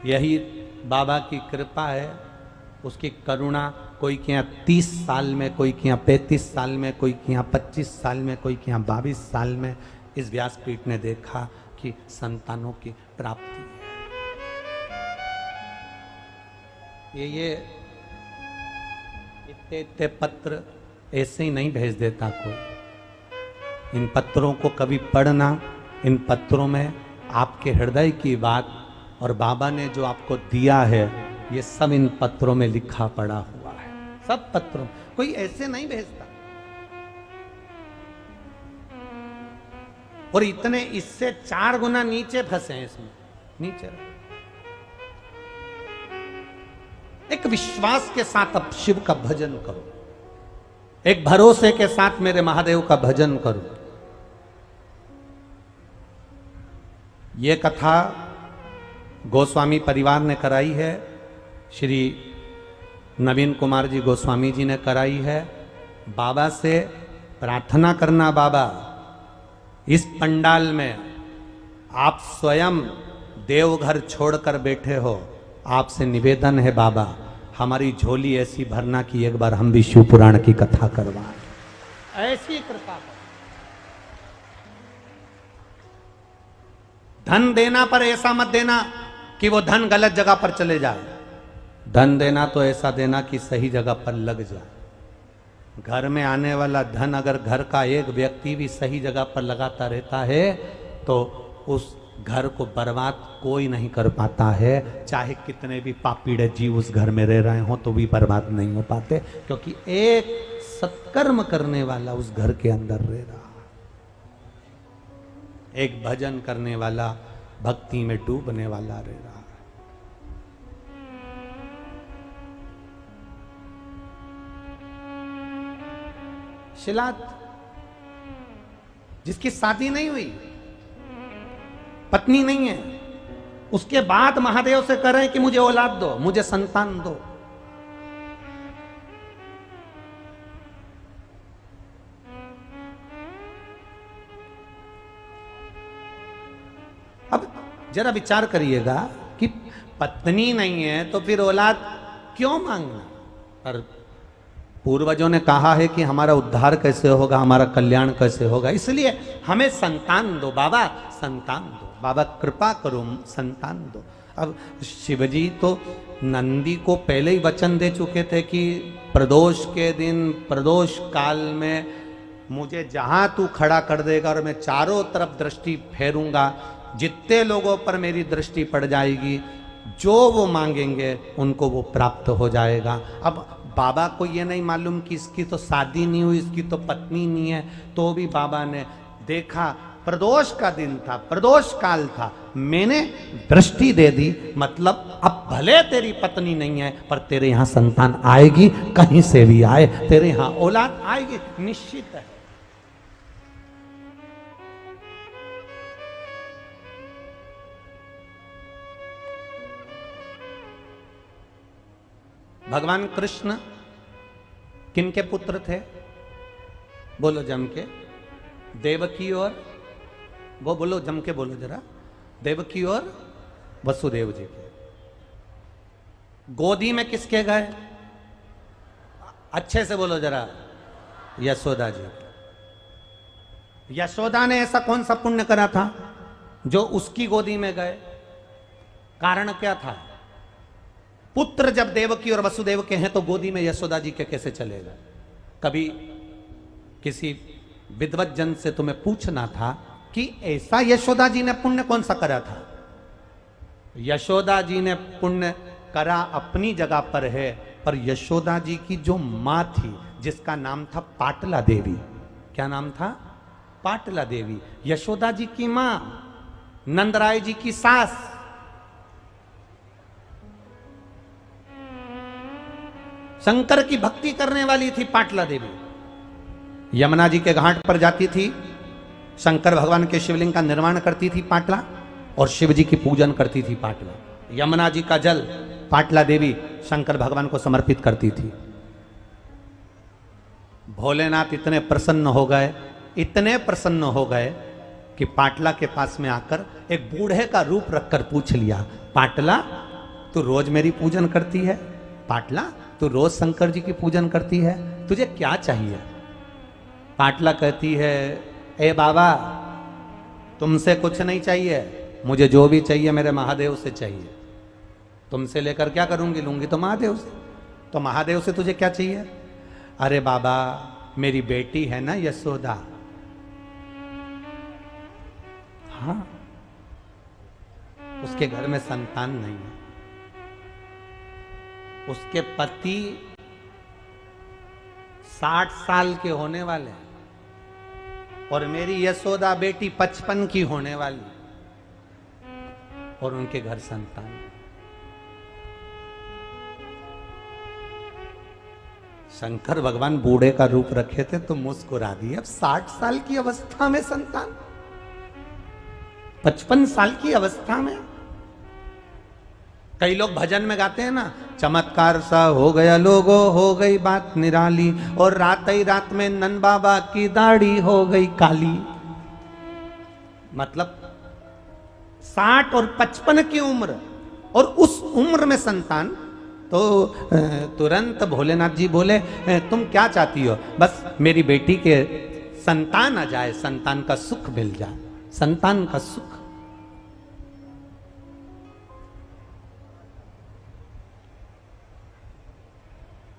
यही बाबा की कृपा है, उसकी करुणा। कोई के यहाँ 30 साल में, कोई के यहाँ 35 साल में, कोई के यहाँ 25 साल में, कोई के यहाँ 22 साल में इस व्यासपीठ ने देखा कि संतानों की प्राप्ति है। ये इतने पत्र ऐसे ही नहीं भेज देता कोई। इन पत्रों को कभी पढ़ना, इन पत्रों में आपके हृदय की बात और बाबा ने जो आपको दिया है, ये सब इन पत्रों में लिखा पड़ा हुआ है। सब पत्रों, कोई ऐसे नहीं भेजता। और इतने इससे 4 गुना नीचे फंसे हैं इसमें, नीचे। एक विश्वास के साथ अब शिव का भजन करो, एक भरोसे के साथ मेरे महादेव का भजन करो। ये कथा गोस्वामी परिवार ने कराई है, श्री नवीन कुमार जी गोस्वामी जी ने कराई है। बाबा से प्रार्थना करना, बाबा इस पंडाल में आप स्वयं देवघर छोड़कर बैठे हो, आपसे निवेदन है बाबा, हमारी झोली ऐसी भरना कि एक बार हम भी शिव पुराण की कथा करवाएं। ऐसी कृपा। धन देना पर ऐसा मत देना कि वो धन गलत जगह पर चले जाए। धन देना तो ऐसा देना कि सही जगह पर लग जाए। घर में आने वाला धन अगर घर का एक व्यक्ति भी सही जगह पर लगाता रहता है तो उस घर को बर्बाद कोई नहीं कर पाता है। चाहे कितने भी पापीड़े जीव उस घर में रह रहे हो तो भी बर्बाद नहीं हो पाते, क्योंकि एक सत्कर्म करने वाला उस घर के अंदर रह रहा, एक भजन करने वाला, भक्ति में डूबने वाला रह रहा। शिलाद जिसकी शादी नहीं हुई, पत्नी नहीं है, उसके बाद महादेव से कह रहे हैं कि मुझे औलाद दो, मुझे संतान दो। अब जरा विचार करिएगा कि पत्नी नहीं है तो फिर औलाद क्यों मांगना? पर पूर्वजों ने कहा है कि हमारा उद्धार कैसे होगा, हमारा कल्याण कैसे होगा, इसलिए हमें संतान दो बाबा, संतान दो बाबा, कृपा करो संतान दो। अब शिवजी तो नंदी को पहले ही वचन दे चुके थे कि प्रदोष के दिन, प्रदोष काल में मुझे जहां तू खड़ा कर देगा और मैं चारों तरफ दृष्टि फेरूंगा, जितने लोगों पर मेरी दृष्टि पड़ जाएगी, जो वो मांगेंगे उनको वो प्राप्त हो जाएगा। अब बाबा को ये नहीं मालूम कि इसकी तो शादी नहीं हुई, इसकी तो पत्नी नहीं है, तो भी बाबा ने देखा प्रदोष का दिन था, प्रदोष काल था, मैंने दृष्टि दे दी, मतलब अब भले तेरी पत्नी नहीं है पर तेरे यहां संतान आएगी, कहीं से भी आए तेरे यहां औलाद आएगी, निश्चित है। भगवान कृष्ण किन के पुत्र थे? बोलो जम के। देवकी और वो बोलो जम के बोलो जरा। देवकी और वसुदेव जी के। गोदी में किसके गए? अच्छे से बोलो जरा। यशोदा जी। यशोदा ने ऐसा कौन सा पुण्य करा था जो उसकी गोदी में गए? कारण क्या था? पुत्र जब देवकी और वसुदेव के हैं तो गोदी में यशोदा जी के कैसे चलेगा? कभी किसी विद्वत जन से तुम्हें पूछना था कि ऐसा यशोदा जी ने पुण्य कौन सा करा था? यशोदा जी ने पुण्य करा अपनी जगह पर है, पर यशोदा जी की जो मां थी जिसका नाम था पाटला देवी। क्या नाम था? पाटला देवी। यशोदा जी की मां, नंदराय जी की सास। शंकर की भक्ति करने वाली थी पाटला देवी। यमुना जी के घाट पर जाती थी, शंकर भगवान के शिवलिंग का निर्माण करती थी पाटला, और शिव जी की पूजन करती थी पाटला। यमुना जी का जल पाटला देवी शंकर भगवान को समर्पित करती थी। भोलेनाथ इतने प्रसन्न हो गए, इतने प्रसन्न हो गए कि पाटला के पास में आकर एक बूढ़े का रूप रखकर पूछ लिया, पाटला तू रोज मेरी पूजन करती है? पाटला तू रोज शंकर जी की पूजन करती है, तुझे क्या चाहिए? पाटला कहती है, ए बाबा तुमसे कुछ नहीं चाहिए, मुझे जो भी चाहिए मेरे महादेव से चाहिए। तुमसे लेकर क्या करूंगी? लूंगी तो महादेव से। तो महादेव से तुझे क्या चाहिए? अरे बाबा मेरी बेटी है ना यशोदा। हाँ, उसके घर में संतान नहीं है, उसके पति 60 साल के होने वाले हैं और मेरी यशोदा बेटी 55 की होने वाली, और उनके घर संतान है। शंकर भगवान बूढ़े का रूप रखे थे तो मुस्कुरा दिए। अब 60 साल की अवस्था में संतान, 55 साल की अवस्था में। कई लोग भजन में गाते हैं ना, चमत्कार सा हो गया लोगों, हो गई बात निराली, और रात ही रात में नंद बाबा की दाढ़ी हो गई काली। मतलब 60 और 55 की उम्र, और उस उम्र में संतान। तो तुरंत भोलेनाथ जी बोले, तुम क्या चाहती हो? बस मेरी बेटी के संतान आ जाए, संतान का सुख मिल जाए, संतान का सुख।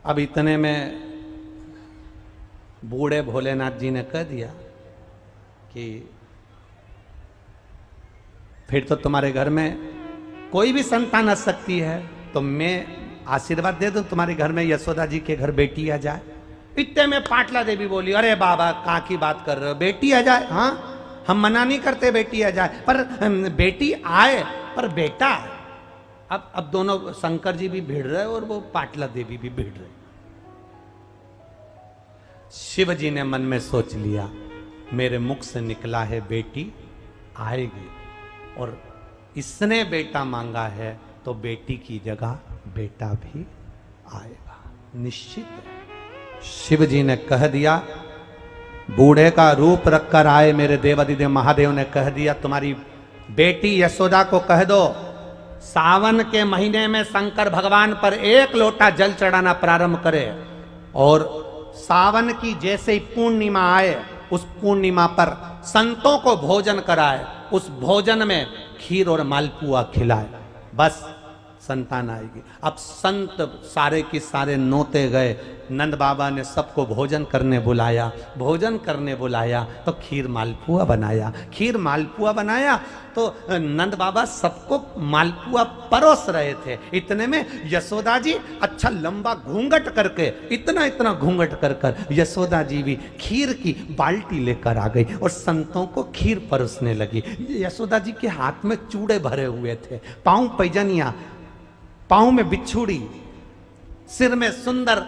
अब इतने में बूढ़े भोलेनाथ जी ने कह दिया कि फिर तो तुम्हारे घर में कोई भी संतान आ सकती है, तो मैं आशीर्वाद दे दूं तुम्हारे घर में यशोदा जी के घर बेटी आ जाए। इतने में पाटला देवी बोली, अरे बाबा कहाँ की बात कर रहे हो, बेटी आ जाए? हाँ, हम मना नहीं करते बेटी आ जाए, पर बेटी आए पर बेटा आए। अब दोनों, शंकर जी भी भिड़ रहे और वो पाटला देवी भी भिड़ रहे। शिव जी ने मन में सोच लिया, मेरे मुख से निकला है बेटी आएगी, और इसने बेटा मांगा है तो बेटी की जगह बेटा भी आएगा, निश्चित है। शिव जी ने कह दिया, बूढ़े का रूप रखकर आए मेरे देवाधिदेव महादेव ने कह दिया, तुम्हारी बेटी यशोदा को कह दो सावन के महीने में शंकर भगवान पर 1 लोटा जल चढ़ाना प्रारंभ करे, और सावन की जैसे ही पूर्णिमा आए उस पूर्णिमा पर संतों को भोजन कराए, उस भोजन में खीर और मालपुआ खिलाए, बस संतान आएगी। अब संत सारे के सारे नोते गए, नंद बाबा ने सबको भोजन करने बुलाया, भोजन करने बुलाया तो खीर मालपुआ बनाया, खीर मालपुआ बनाया तो नंद बाबा सबको मालपुआ परोस रहे थे। इतने में यशोदा जी अच्छा लंबा घूंघट करके, इतना इतना घूंघट कर कर यशोदा जी भी खीर की बाल्टी लेकर आ गई और संतों को खीर परोसने लगी। यशोदा जी के हाथ में चूड़े भरे हुए थे, पांव पैजनिया, पांव में बिच्छुड़ी, सिर में सुंदर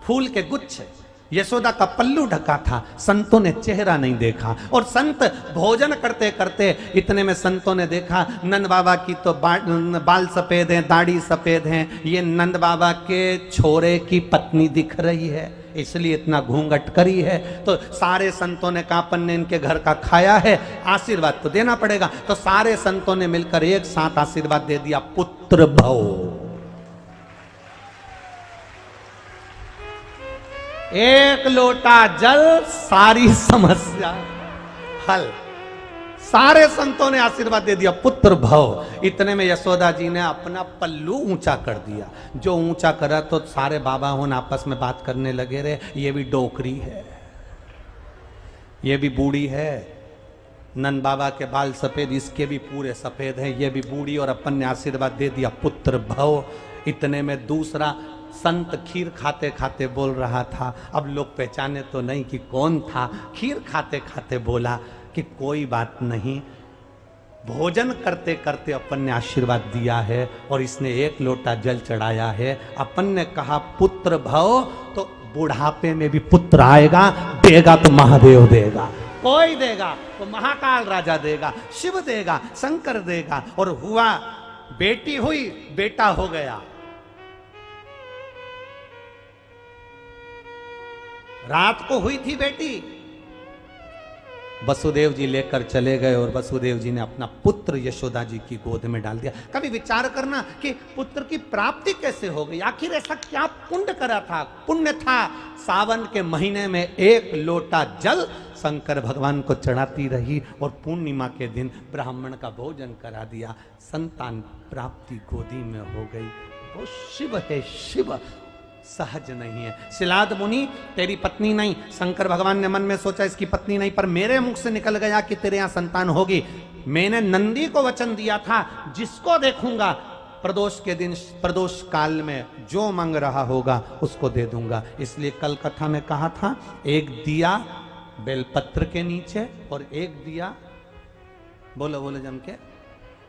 फूल के गुच्छे। यशोदा का पल्लू ढका था, संतों ने चेहरा नहीं देखा। और संत भोजन करते करते इतने में संतों ने देखा नंद बाबा की तो बाल सफेद हैं, दाढ़ी सफेद हैं, ये नंद बाबा के छोरे की पत्नी दिख रही है, इसलिए इतना घूंघट करी है। तो सारे संतों ने कहा अपन ने इनके घर का खाया है, आशीर्वाद तो देना पड़ेगा। तो सारे संतों ने मिलकर एक साथ आशीर्वाद दे दिया, पुत्र भव। एक लोटा जल, सारी समस्या हल। सारे संतों ने आशीर्वाद दे दिया, पुत्र भव। इतने में यशोदा जी ने अपना पल्लू ऊंचा कर दिया। जो ऊंचा करा तो सारे बाबा होन आपस में बात करने लगे, रे ये भी डोकरी है, ये भी बूढ़ी है। नंद बाबा के बाल सफेद, इसके भी पूरे सफेद हैं, ये भी बूढ़ी, और अपन ने आशीर्वाद दे दिया, पुत्र भव। इतने में दूसरा संत खीर खाते खाते बोल रहा था। अब लोग पहचाने तो नहीं कि कौन था। खीर खाते खाते बोला कि कोई बात नहीं, भोजन करते करते अपन ने आशीर्वाद दिया है और इसने एक लोटा जल चढ़ाया है। अपन ने कहा पुत्र भव, तो बुढ़ापे में भी पुत्र आएगा, देगा तो महादेव देगा, कोई देगा तो महाकाल राजा देगा, शिव देगा, शंकर देगा। और हुआ, बेटी हुई, बेटा हो गया। रात को हुई थी बेटी, वसुदेव जी लेकर चले गए और वसुदेव जी ने अपना पुत्र यशोदा जी की गोद में डाल दिया। कभी विचार करना कि पुत्र की प्राप्ति कैसे हो गई, आखिर ऐसा क्या पुण्य करा था। पुण्य था सावन के महीने में एक लोटा जल शंकर भगवान को चढ़ाती रही और पूर्णिमा के दिन ब्राह्मण का भोजन करा दिया, संतान प्राप्ति गोदी में हो गई। वो शिव है, शिव सहज नहीं है। शिलाद मुनि तेरी पत्नी नहीं, शंकर भगवान ने मन में सोचा इसकी पत्नी नहीं, पर मेरे मुख से निकल गया कि तेरे यहां संतान होगी। मैंने नंदी को वचन दिया था, जिसको देखूंगा प्रदोष के दिन, प्रदोष काल में जो मांग रहा होगा उसको दे दूंगा। इसलिए कल कथा में कहा था, एक दिया बेलपत्र के नीचे और एक दिया, बोलो बोलो जम के,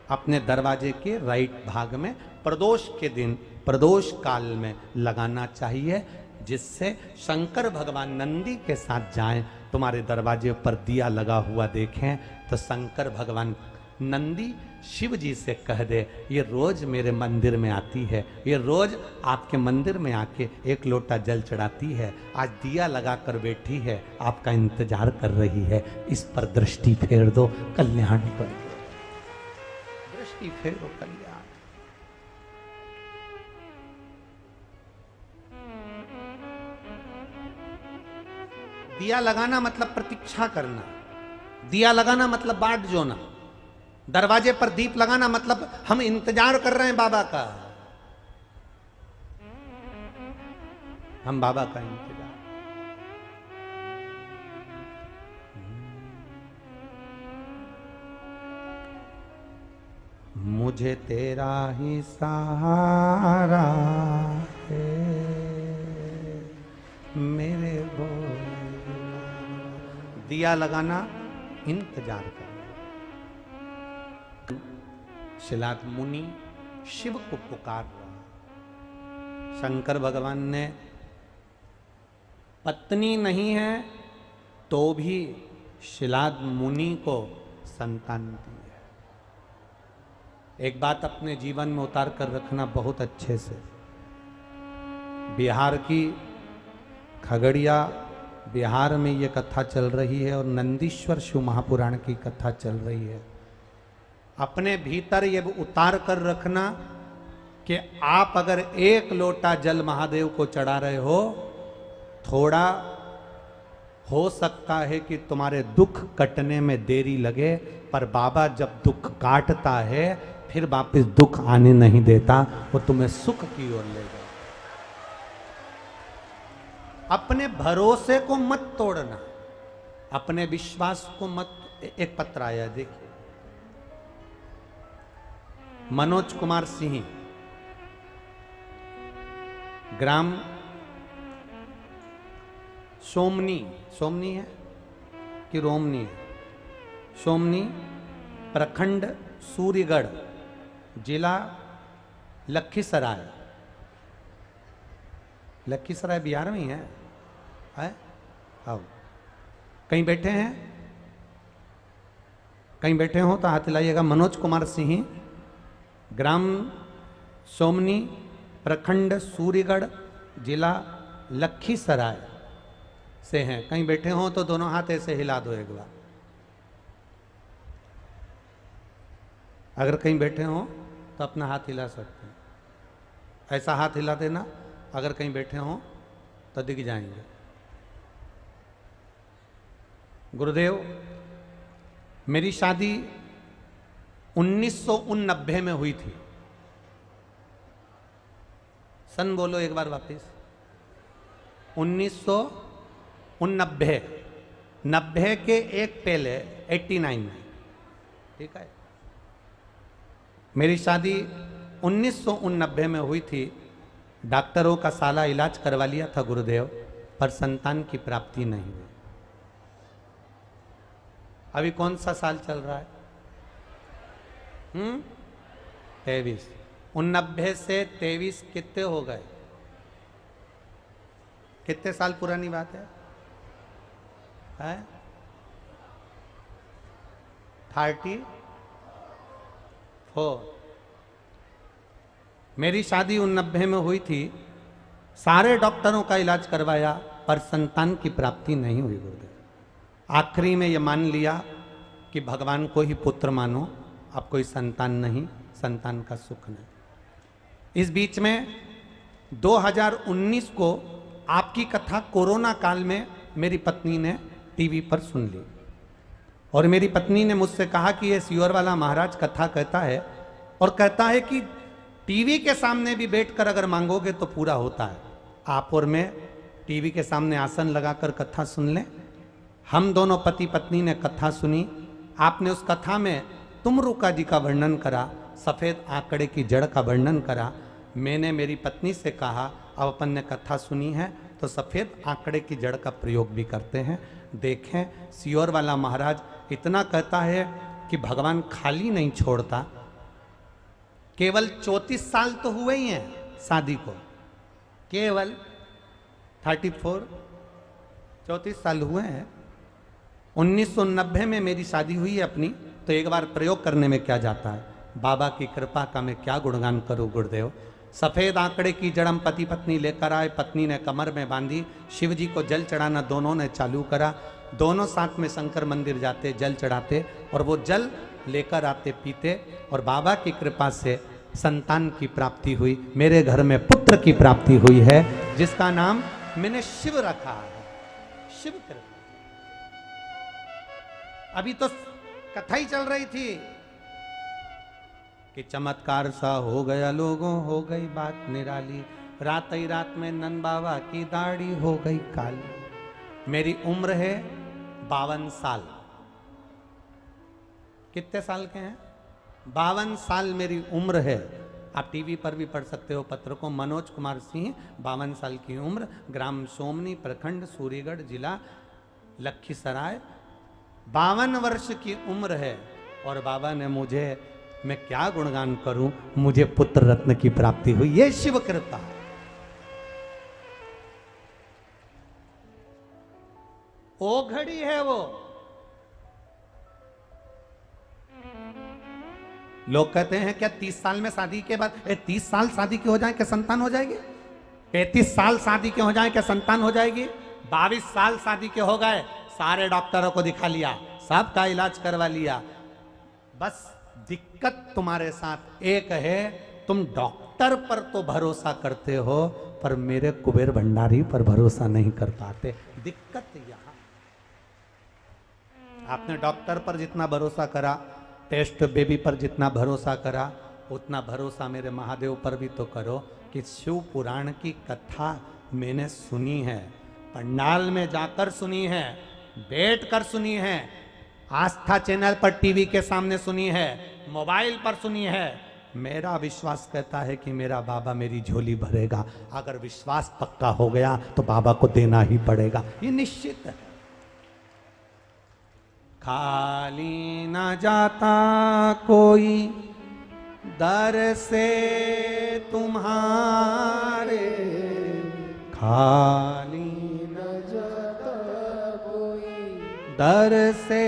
अपने दरवाजे के राइट भाग में प्रदोष के दिन, प्रदोष काल में लगाना चाहिए, जिससे शंकर भगवान नंदी के साथ जाएं, तुम्हारे दरवाजे पर दिया लगा हुआ देखें तो शंकर भगवान नंदी शिव जी से कह दे, ये रोज मेरे मंदिर में आती है, ये रोज आपके मंदिर में आके एक लोटा जल चढ़ाती है, आज दिया लगाकर बैठी है, आपका इंतजार कर रही है, इस पर दृष्टि फेर दो, कल्याण कर दो, दृष्टि फेरो कल्याण। दिया लगाना मतलब प्रतीक्षा करना, दिया लगाना मतलब बाट जोना, दरवाजे पर दीप लगाना मतलब हम इंतजार कर रहे हैं बाबा का, हम बाबा का इंतजार। मुझे तेरा ही सहारा है मेरे भोले। दिया लगाना, इंतजार करना। शिलाद मुनि शिव को पुकार रहा। शंकर भगवान ने पत्नी नहीं है तो भी शिलाद मुनि को संतान दी है। एक बात अपने जीवन में उतार कर रखना बहुत अच्छे से। बिहार की खगड़िया, बिहार में ये कथा चल रही है और नंदीश्वर शिव महापुराण की कथा चल रही है। अपने भीतर ये उतार कर रखना कि आप अगर एक लोटा जल महादेव को चढ़ा रहे हो, थोड़ा हो सकता है कि तुम्हारे दुख कटने में देरी लगे, पर बाबा जब दुख काटता है फिर वापस दुख आने नहीं देता, वो तुम्हें सुख की ओर ले जाए। अपने भरोसे को मत तोड़ना, अपने विश्वास को मत। एक पत्र आया देखिए, मनोज कुमार सिंह, ग्राम सोमनी, सोमनी है कि रोमनी है, सोमनी, प्रखंड सूर्यगढ़, जिला लखीसराय। लखीसराय बिहार में ही है, है? आओ, कहीं बैठे हैं? कहीं बैठे हो तो हाथ हिलाइएगा। मनोज कुमार सिंह, ग्राम सोमनी, प्रखंड सूर्यगढ़, जिला लखीसराय से हैं। कहीं बैठे हो तो दोनों हाथ ऐसे हिला दो एक बार। अगर कहीं बैठे हो तो अपना हाथ हिला सकते हैं, ऐसा हाथ हिला देना। अगर कहीं बैठे हो तो दिख जाएंगे। गुरुदेव, मेरी शादी 1989 में हुई थी। सन बोलो एक बार वापिस। 1989, 90 के एक पहले 89 में, ठीक है। मेरी शादी 1989 में हुई थी। डॉक्टरों का साला इलाज करवा लिया था गुरुदेव, पर संतान की प्राप्ति नहीं हुई। अभी कौन सा साल चल रहा है? 23। 89 से 23 कितने हो गए? कितने साल पुरानी बात है? 34। मेरी शादी 89 में हुई थी। सारे डॉक्टरों का इलाज करवाया, पर संतान की प्राप्ति नहीं हुई गुरुदेव। आखिरी में ये मान लिया कि भगवान को ही पुत्र मानो, अब कोई संतान नहीं, संतान का सुख नहीं। इस बीच में 2019 को आपकी कथा कोरोना काल में मेरी पत्नी ने टीवी पर सुन ली, और मेरी पत्नी ने मुझसे कहा कि ये सियोर वाला महाराज कथा कहता है, और कहता है कि टीवी के सामने भी बैठकर अगर मांगोगे तो पूरा होता है। आप और मैं टीवी के सामने आसन लगाकर कथा सुन लें। हम दोनों पति पत्नी ने कथा सुनी। आपने उस कथा में तुमरुका जी का वर्णन करा, सफ़ेद आंकड़े की जड़ का वर्णन करा। मैंने मेरी पत्नी से कहा, अब अपन ने कथा सुनी है तो सफ़ेद आंकड़े की जड़ का प्रयोग भी करते हैं। देखें, सियोर वाला महाराज इतना कहता है कि भगवान खाली नहीं छोड़ता। केवल 34 साल तो हुए ही हैं शादी को, केवल 34 साल हुए हैं। 1990 में मेरी शादी हुई है अपनी, तो एक बार प्रयोग करने में क्या जाता है। बाबा की कृपा का मैं क्या गुणगान करूं गुरुदेव। सफ़ेद आंकड़े की जड़म पति पत्नी लेकर आए, पत्नी ने कमर में बांधी, शिव जी को जल चढ़ाना दोनों ने चालू करा। दोनों साथ में शंकर मंदिर जाते, जल चढ़ाते, और वो जल लेकर आते, पीते, और बाबा की कृपा से संतान की प्राप्ति हुई। मेरे घर में पुत्र की प्राप्ति हुई है, जिसका नाम मैंने शिव रखा है। शिव कृपा। अभी तो कथा ही चल रही थी कि चमत्कार सा हो गया लोगों, हो गई बात निराली। रात ही रात में नंद बाबा की दाढ़ी हो गई काली। मेरी उम्र है 52 साल। कितने साल के हैं? 52 साल मेरी उम्र है। आप टीवी पर भी पढ़ सकते हो पत्र को। मनोज कुमार सिंह, 52 साल की उम्र, ग्राम सोमनी, प्रखंड सूर्यगढ़, जिला लखीसराय। 52 वर्ष की उम्र है, और बाबा ने मुझे, मैं क्या गुणगान करूं, मुझे पुत्र रत्न की प्राप्ति हुई। ये शिव कृपा है। ओ घड़ी है वो। लोग कहते हैं क्या 30 साल में शादी के बाद 30 साल शादी के हो जाए क्या संतान हो जाएगी? 35 साल शादी के हो जाए क्या संतान हो जाएगी? 22 साल शादी के हो गए, सारे डॉक्टरों को दिखा लिया, सबका इलाज करवा लिया। बस दिक्कत तुम्हारे साथ एक है, तुम डॉक्टर पर तो भरोसा करते हो, पर मेरे कुबेर भंडारी पर भरोसा नहीं कर पाते। दिक्कत यहां। आपने डॉक्टर पर जितना भरोसा करा, टेस्ट बेबी पर जितना भरोसा करा, उतना भरोसा मेरे महादेव पर भी तो करो कि शिव पुराण की कथा मैंने सुनी है, पंडाल में जाकर सुनी है, बैठकर सुनी है, आस्था चैनल पर टीवी के सामने सुनी है, मोबाइल पर सुनी है। मेरा विश्वास कहता है कि मेरा बाबा मेरी झोली भरेगा। अगर विश्वास पक्का हो गया तो बाबा को देना ही पड़ेगा, ये निश्चित है। खाली न जाता कोई दर से तुम्हारे, खाली न जाता दर से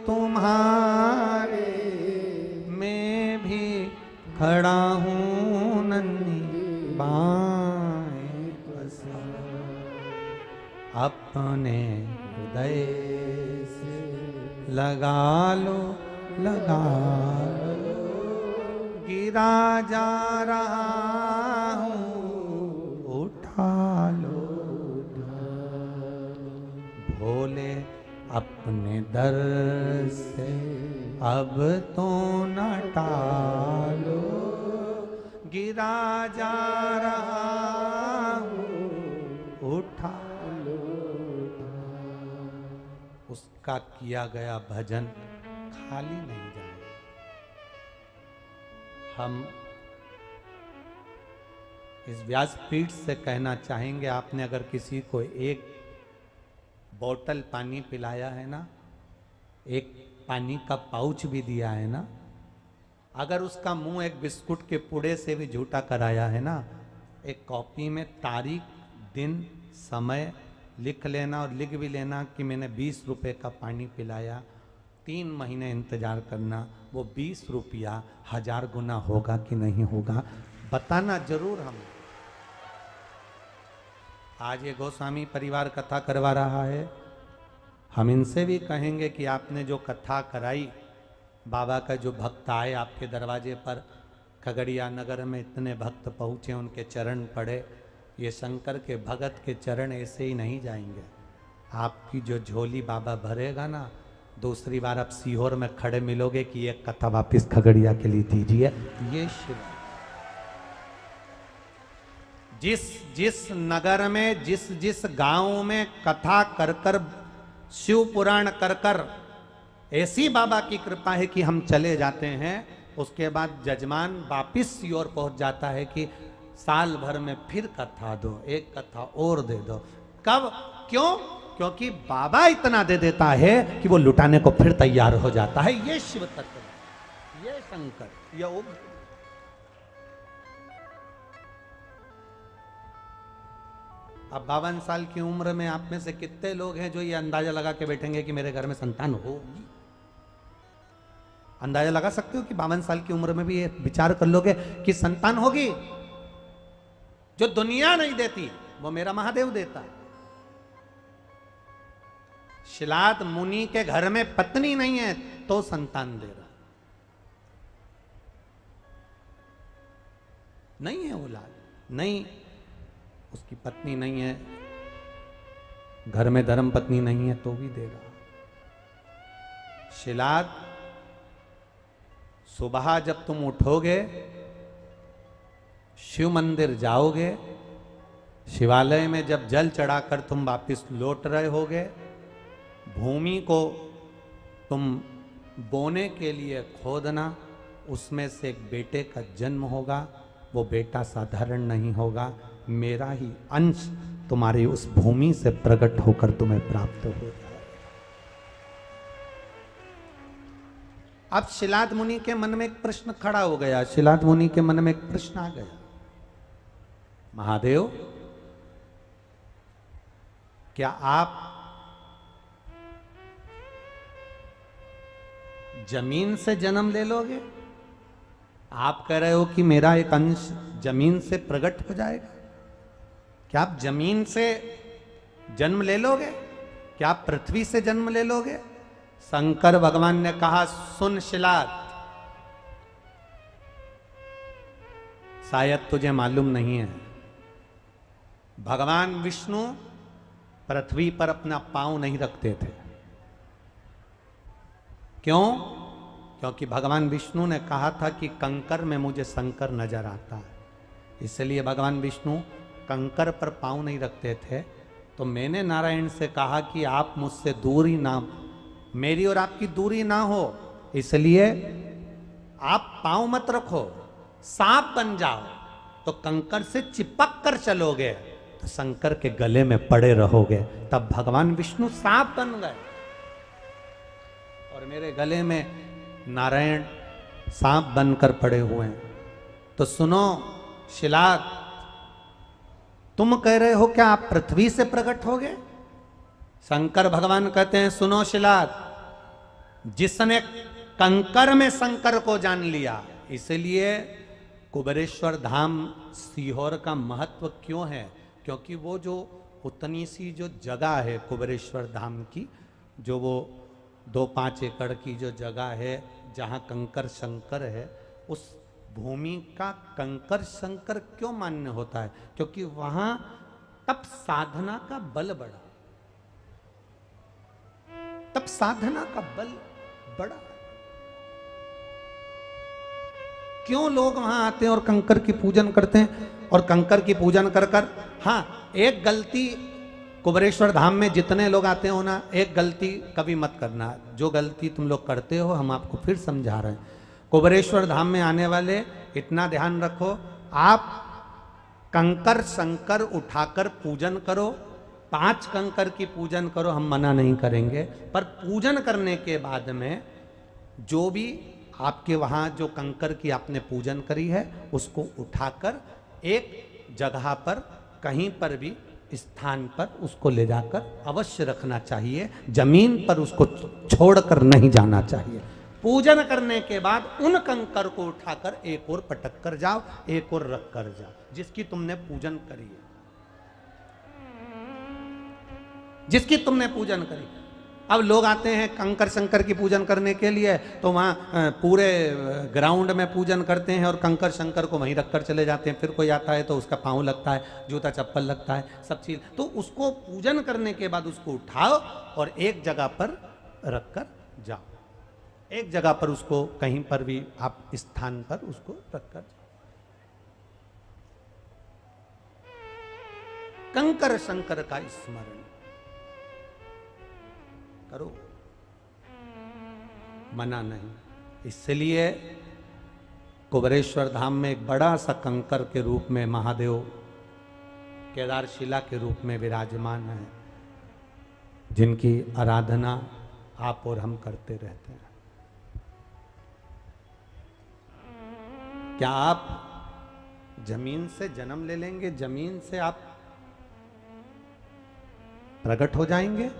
तुम्हारे मैं भी खड़ा हूँ नन्ही बाएं पसार, अपने हृदय से लगा लो, लगा लो, गिरा जा रहा हूँ उठा लो, भोले अपने दर से अब तो न टालो, गिरा जा रहा हूँ उठा लो। उसका किया गया भजन खाली नहीं जाए। हम इस व्यासपीठ से कहना चाहेंगे, आपने अगर किसी को एक बोतल पानी पिलाया है ना, एक पानी का पाउच भी दिया है ना, अगर उसका मुंह एक बिस्कुट के पुड़े से भी झूठा कराया है ना, एक कॉपी में तारीख, दिन, समय लिख लेना और लिख भी लेना कि मैंने 20 रुपए का पानी पिलाया, 3 महीने इंतजार करना, वो 20 रुपया 1000 गुना होगा कि नहीं होगा, बताना जरूर हमें। आज ये गोस्वामी परिवार कथा करवा रहा है, हम इनसे भी कहेंगे कि आपने जो कथा कराई, बाबा का जो भक्त आए आपके दरवाजे पर, खगड़िया नगर में इतने भक्त पहुँचे, उनके चरण पड़े, ये शंकर के भगत के चरण ऐसे ही नहीं जाएंगे। आपकी जो झोली बाबा भरेगा ना, दूसरी बार आप सीहोर में खड़े मिलोगे कि ये कथा वापिस खगड़िया के लिए दीजिए। ये शिव जिस नगर में, जिस गांव में कथा कर कर, शिव पुराण कर कर ऐसी बाबा की कृपा है कि हम चले जाते हैं, उसके बाद जजमान वापिस सीहोर पहुंच जाता है कि साल भर में फिर कथा दो, एक कथा और दे दो। कब? क्यों? क्योंकि बाबा इतना दे देता है कि वो लुटाने को फिर तैयार हो जाता है। ये शिव तत्व, ये शंकर, ये उग्र। अब 52 साल की उम्र में आप में से कितने लोग हैं जो ये अंदाजा लगा के बैठेंगे कि मेरे घर में संतान होगी? अंदाजा लगा सकते हो कि 52 साल की उम्र में भी ये विचार कर लोगे कि संतान होगी? जो दुनिया नहीं देती वो मेरा महादेव देता है। शिलाद मुनि के घर में पत्नी नहीं है तो संतान दे रहा, नहीं है औलाद, नहीं, उसकी पत्नी नहीं है, घर में धर्म पत्नी नहीं है तो भी देगा। शिलाद सुबह जब तुम उठोगे, शिव मंदिर जाओगे, शिवालय में जब जल चढ़ाकर तुम वापिस लौट रहे होगे, भूमि को तुम बोने के लिए खोदना, उसमें से एक बेटे का जन्म होगा, वो बेटा साधारण नहीं होगा, मेरा ही अंश तुम्हारी उस भूमि से प्रकट होकर तुम्हें प्राप्त हो जाएगा। अब शिलाद मुनि के मन में एक प्रश्न खड़ा हो गया, शिलाद मुनि के मन में एक प्रश्न आ गया, महादेव क्या आप जमीन से जन्म ले लोगे? आप कह रहे हो कि मेरा एक अंश जमीन से प्रकट हो जाएगा, क्या आप जमीन से जन्म ले लोगे? क्या आप पृथ्वी से जन्म ले लोगे? शंकर भगवान ने कहा, सुन शिलाद, शायद तुझे मालूम नहीं है, भगवान विष्णु पृथ्वी पर अपना पांव नहीं रखते थे। क्यों? क्योंकि भगवान विष्णु ने कहा था कि कंकर में मुझे शंकर नजर आता है, इसलिए भगवान विष्णु कंकर पर पांव नहीं रखते थे। तो मैंने नारायण से कहा कि आप मुझसे दूरी ना, मेरी और आपकी दूरी ना हो, इसलिए आप पांव मत रखो, सांप बन जाओ, तो कंकर से चिपक कर चलोगे तो शंकर के गले में पड़े रहोगे। तब भगवान विष्णु सांप बन गए और मेरे गले में नारायण सांप बनकर पड़े हुए हैं। तो सुनो शिलाद, तुम कह रहे हो क्या आप पृथ्वी से प्रकट होगे? शंकर भगवान कहते हैं सुनो शिलाद, जिसने कंकर में शंकर को जान लिया, इसलिए कुबेरेश्वर धाम सीहोर का महत्व क्यों है, क्योंकि वो जो उतनी सी जो जगह है कुबेरेश्वर धाम की, जो वो 2-5 एकड़ की जो जगह है जहाँ कंकर शंकर है, उस भूमि का कंकर शंकर क्यों मान्य होता है, क्योंकि वहां तब साधना का बल बढ़ा, तब साधना का बल बढ़ा। क्यों लोग वहां आते हैं और कंकर की पूजन करते हैं, और कंकर की पूजन कर कर, हाँ एक गलती कुबेरेश्वर धाम में जितने लोग आते हो ना, एक गलती कभी मत करना, जो गलती तुम लोग करते हो हम आपको फिर समझा रहे हैं। कुबेरेश्वर धाम में आने वाले इतना ध्यान रखो, आप कंकर शंकर उठाकर पूजन करो, 5 कंकर की पूजन करो, हम मना नहीं करेंगे, पर पूजन करने के बाद में जो भी आपके वहाँ जो कंकर की आपने पूजन करी है उसको उठाकर एक जगह पर कहीं पर भी स्थान पर उसको ले जाकर अवश्य रखना चाहिए, जमीन पर उसको छोड़कर नहीं जाना चाहिए। पूजन करने के बाद उन कंकर को उठाकर एक और पटक कर जाओ, एक और रख कर जाओ, जिसकी तुमने पूजन करी है, जिसकी तुमने पूजन करी। अब लोग आते हैं कंकर शंकर की पूजन करने के लिए, तो वहाँ पूरे ग्राउंड में पूजन करते हैं और कंकर शंकर को वहीं रखकर चले जाते हैं। फिर कोई आता है तो उसका पाँव लगता है, जूता चप्पल लगता है, सब चीज़। तो उसको पूजन करने के बाद उसको उठाओ और एक जगह पर रख कर जाओ, एक जगह पर उसको कहीं पर भी आप स्थान पर उसको रख कर जाओ। कंकर शंकर का स्मरण करो, मना नहीं। इसलिए कुबेरेश्वर धाम में एक बड़ा सा कंकर के रूप में महादेव केदारशिला के रूप में विराजमान है, जिनकी आराधना आप और हम करते रहते हैं। क्या आप जमीन से जन्म ले लेंगे, जमीन से आप प्रकट हो जाएंगे?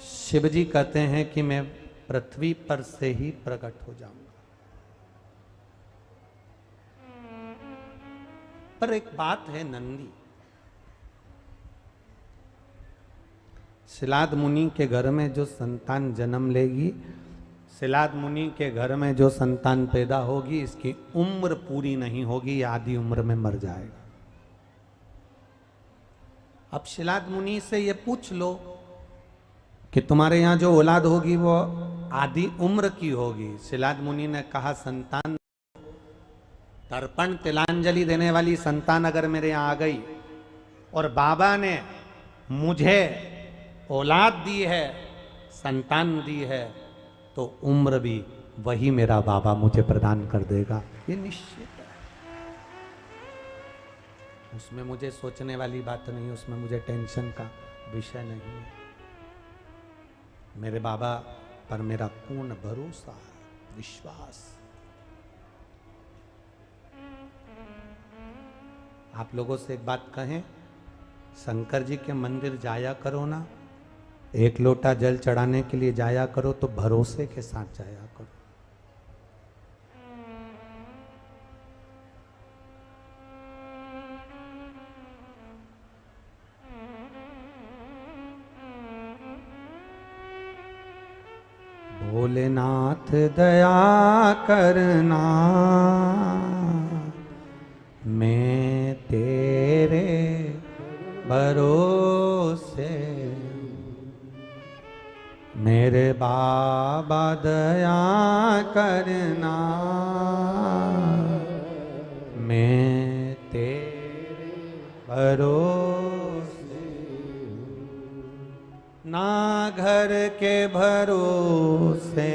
शिव जी कहते हैं कि मैं पृथ्वी पर से ही प्रकट हो जाऊंगा। पर एक बात है नंदी, शिलाद मुनि के घर में जो संतान जन्म लेगी, शिलाद मुनि के घर में जो संतान पैदा होगी, इसकी उम्र पूरी नहीं होगी, आधी उम्र में मर जाएगा। अब शिलाद मुनि से ये पूछ लो कि तुम्हारे यहाँ जो औलाद होगी वो आधी उम्र की होगी। शिलाद मुनि ने कहा, संतान तर्पण तिलांजलि देने वाली संतान अगर मेरे यहाँ आ गई और बाबा ने मुझे औलाद दी है, संतान दी है, तो उम्र भी वही मेरा बाबा मुझे प्रदान कर देगा, ये निश्चित है। उसमें मुझे सोचने वाली बात नहीं, उसमें मुझे टेंशन का विषय नहीं है। मेरे बाबा पर मेरा पूर्ण भरोसा है, विश्वास। आप लोगों से एक बात कहें, शंकर जी के मंदिर जाया करो ना, एक लोटा जल चढ़ाने के लिए जाया करो तो भरोसे के साथ जाया करो। भोलेनाथ दया करना, मैं तेरे भरोसे, मेरे बाबा दया करना, मैं तेरे भरोसे, ना घर के भरोसे,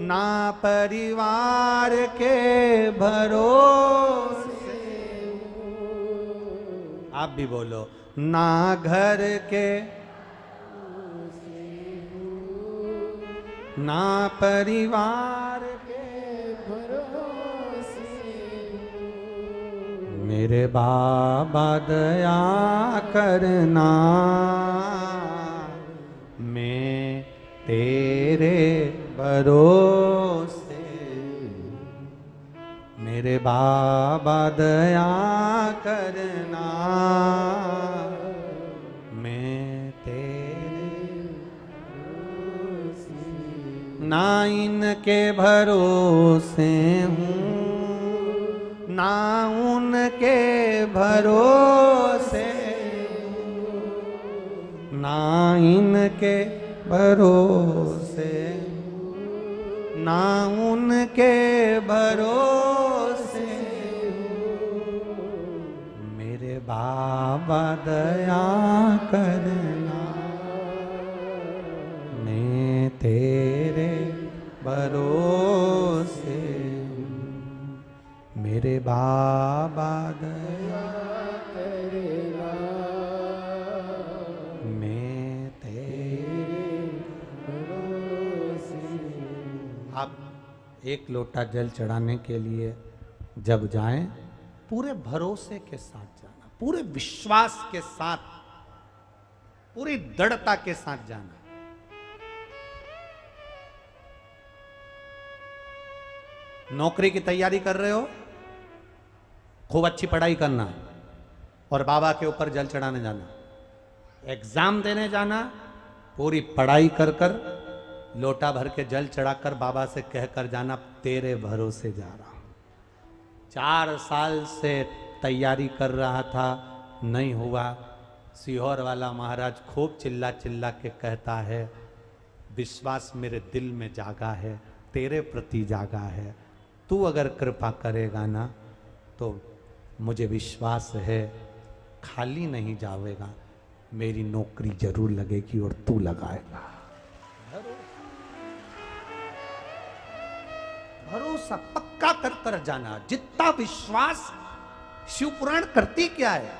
ना परिवार के भरोसे। आप भी बोलो, ना घर के, ना परिवार के भरोसे, मेरे बाबा दया करना, मैं तेरे भरोसे। मेरे बाबा दया करना, मैं तेरे भरोसे। ना इनके भरोसे हूँ, ना उनके भरोसे, ना इनके भरोसे, ना उनके भरोसे। मेरे बाबा दया करना, मैं तेरे भरोसे। मेरे बाबा दया करना, मैं तेरे भरोसे। आप एक लोटा जल चढ़ाने के लिए जब जाएं, पूरे भरोसे के साथ जाना, पूरे विश्वास के साथ, पूरी दृढ़ता के साथ जाना। नौकरी की तैयारी कर रहे हो, खूब अच्छी पढ़ाई करना और बाबा के ऊपर जल चढ़ाने जाना। एग्जाम देने जाना, पूरी पढ़ाई कर कर लोटा भर के जल चढ़ाकर बाबा से कहकर जाना, तेरे भरोसे जा रहा हूं। 4 साल से तैयारी कर रहा था, नहीं हुआ। सीहोर वाला महाराज खूब चिल्ला चिल्ला के कहता है, विश्वास मेरे दिल में जागा है, तेरे प्रति जागा है, तू अगर कृपा करेगा ना तो मुझे विश्वास है खाली नहीं जाएगा, मेरी नौकरी जरूर लगेगी और तू लगाएगा। भरोसा पक्का कर कर जाना, जितना विश्वास। शिव पुराण करती क्या है?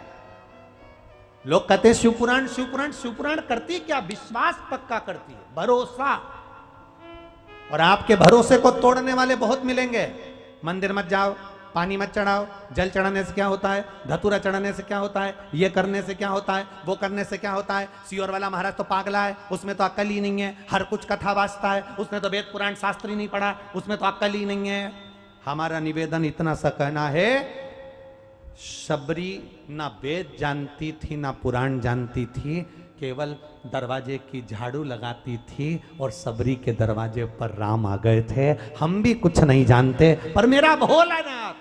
लोग कहते हैं शिव पुराण शिव पुराण, शिव पुराण करती क्या? विश्वास पक्का करती है, भरोसा। और आपके भरोसे को तोड़ने वाले बहुत मिलेंगे। मंदिर मत जाओ, पानी मत चढ़ाओ, जल चढ़ाने से क्या होता है, धतूरा चढ़ाने से क्या होता है, ये करने से क्या होता है, वो करने से क्या होता है। सीहोर वाला महाराज तो पागला है, उसमें तो अक्ल ही नहीं है, हर कुछ कथा वाचता है, उसने तो वेद पुराण शास्त्र ही नहीं पढ़ा, उसमें तो अक्ल ही नहीं है। हमारा निवेदन इतना सा कहना है, शबरी ना वेद जानती थी ना पुराण जानती थी, केवल दरवाजे की झाड़ू लगाती थी और सबरी के दरवाजे पर राम आ गए थे। हम भी कुछ नहीं जानते, पर मेरा भोलानाथ,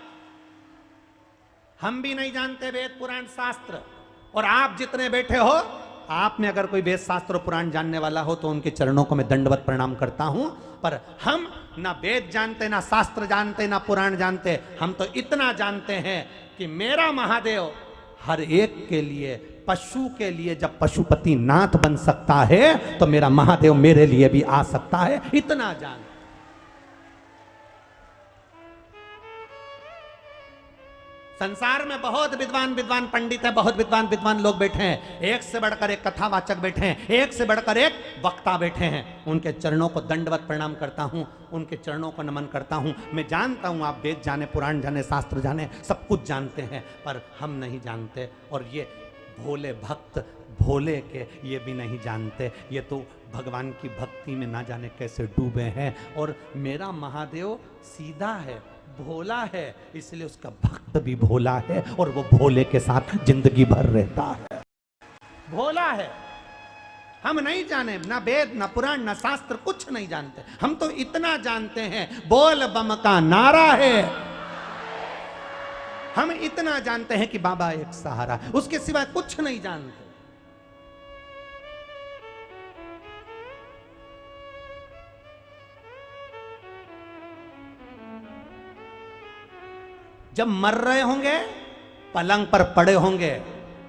हम भी नहीं जानते वेद पुराण शास्त्र। और आप जितने बैठे हो, आप में अगर कोई वेद शास्त्र पुराण जानने वाला हो तो उनके चरणों को मैं दंडवत प्रणाम करता हूं। पर हम ना वेद जानते, ना शास्त्र जानते, ना पुराण जानते। हम तो इतना जानते हैं कि मेरा महादेव हर एक के लिए, पशु के लिए जब पशुपति नाथ बन सकता है तो मेरा महादेव मेरे लिए भी आ सकता है, इतना जान। संसार में बहुत विद्वान विद्वान पंडित है, बहुत विद्वान विद्वान लोग बैठे हैं, एक से बढ़कर एक कथावाचक बैठे हैं, एक से बढ़कर एक वक्ता बैठे हैं। उनके चरणों को दंडवत प्रणाम करता हूं, उनके चरणों को नमन करता हूं। मैं जानता हूं आप वेद जाने, पुराण जाने, शास्त्र जाने, सब कुछ जानते हैं, पर हम नहीं जानते। और ये भोले भक्त भोले के ये भी नहीं जानते, ये तो भगवान की भक्ति में ना जाने कैसे डूबे हैं। और मेरा महादेव सीधा है, भोला है, इसलिए उसका भक्त भी भोला है और वो भोले के साथ जिंदगी भर रहता है। भोला है। हम नहीं जाने ना वेद ना पुराण ना शास्त्र, कुछ नहीं जानते। हम तो इतना जानते हैं, बोल बम का नारा है। हम इतना जानते हैं कि बाबा एक सहारा, उसके सिवाय कुछ नहीं जानते। जब मर रहे होंगे, पलंग पर पड़े होंगे,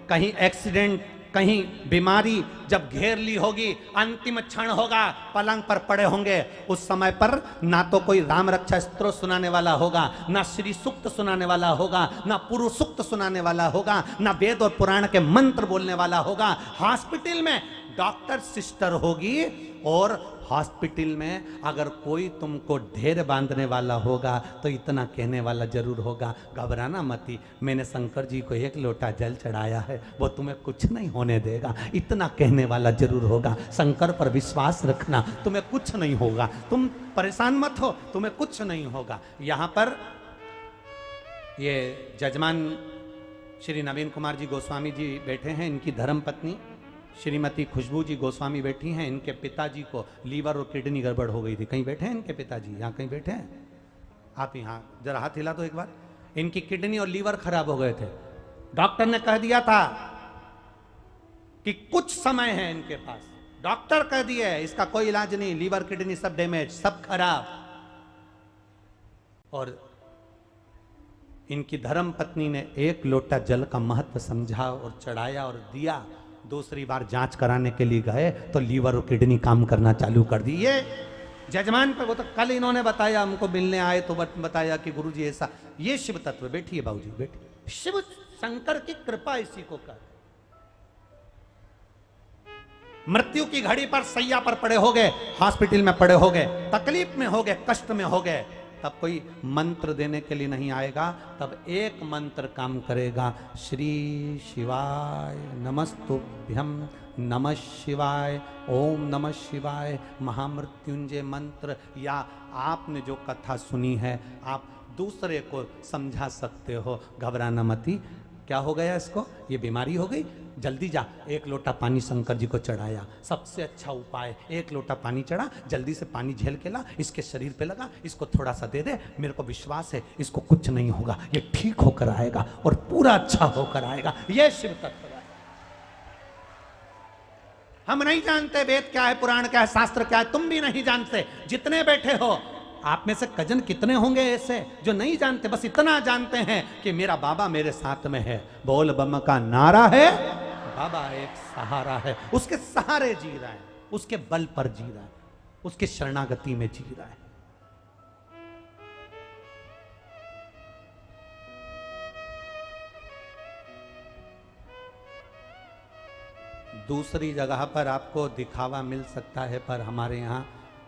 कहीं एक्सीडेंट, कहीं बीमारी जब घेर ली होगी, अंतिम क्षण होगा, पलंग पर पड़े होंगे, उस समय पर ना तो कोई राम रक्षा स्तोत्र सुनाने वाला होगा, ना श्री सूक्त सुनाने वाला होगा, ना पुरुष सूक्त सुनाने वाला होगा, ना वेद और पुराण के मंत्र बोलने वाला होगा। हॉस्पिटल में डॉक्टर सिस्टर होगी और हॉस्पिटल में अगर कोई तुमको ढेर बांधने वाला होगा तो इतना कहने वाला जरूर होगा, घबराना मती, मैंने शंकर जी को 1 लोटा जल चढ़ाया है, वो तुम्हें कुछ नहीं होने देगा। इतना कहने वाला जरूर होगा। शंकर पर विश्वास रखना, तुम्हें कुछ नहीं होगा, तुम परेशान मत हो, तुम्हें कुछ नहीं होगा। यहाँ पर ये जजमान श्री नवीन कुमार जी गोस्वामी जी बैठे हैं, इनकी धर्मपत्नी श्रीमती खुशबू जी गोस्वामी बैठी हैं। इनके पिताजी को लीवर और किडनी गड़बड़ हो गई थी। कहीं बैठे हैं इनके पिताजी? यहाँ कहीं बैठे हैं? आप यहाँ जरा हाथ हिला दो एक बार। इनकी किडनी और लीवर खराब हो गए थे। डॉक्टर ने कह दिया था कि कुछ समय है इनके पास, डॉक्टर कह दिया है इसका कोई इलाज नहीं, लीवर किडनी सब डैमेज, सब खराब। और इनकी धर्म पत्नी ने 1 लोटा जल का महत्व समझा और चढ़ाया और दिया। दूसरी बार जांच कराने के लिए गए तो लीवर और किडनी काम करना चालू कर दी। ये जजमान पर, वो तो कल इन्होंने बताया, हमको मिलने आए तो बताया कि गुरुजी ऐसा, ये शिव तत्व। बैठिए बाबूजी, बैठिए। शिव शंकर की कृपा इसी को कर। मृत्यु की घड़ी पर सैया पर पड़े हो गए, हॉस्पिटल में पड़े हो गए, तकलीफ में हो गए, कष्ट में हो गए, तब कोई मंत्र देने के लिए नहीं आएगा, तब एक मंत्र काम करेगा, श्री शिवाय नमस्तुभ्यम नमः शिवाय, ओम नमः शिवाय, महामृत्युंजय मंत्र। या आपने जो कथा सुनी है आप दूसरे को समझा सकते हो। घबराना मती। क्या हो गया इसको? ये बीमारी हो गई, जल्दी जा 1 लोटा पानी शंकर जी को चढ़ाया। सबसे अच्छा उपाय, 1 लोटा पानी चढ़ा, जल्दी से पानी झेल के ला, इसके शरीर पे लगा, इसको थोड़ा सा दे दे, मेरे को विश्वास है इसको कुछ नहीं होगा, ये ठीक होकर आएगा और पूरा अच्छा होकर आएगा। ये शिव तत्व है। हम नहीं जानते वेद क्या है, पुराण क्या है, शास्त्र क्या है, तुम भी नहीं जानते। जितने बैठे हो आप में से कजन कितने होंगे ऐसे जो नहीं जानते, बस इतना जानते हैं कि मेरा बाबा मेरे साथ में है, बोल बम का नारा है, बाबा एक सहारा है, उसके सहारे जी रहा है, उसके बल पर जी रहा है, उसके शरणागति में जी रहा है। दूसरी जगह पर आपको दिखावा मिल सकता है, पर हमारे यहाँ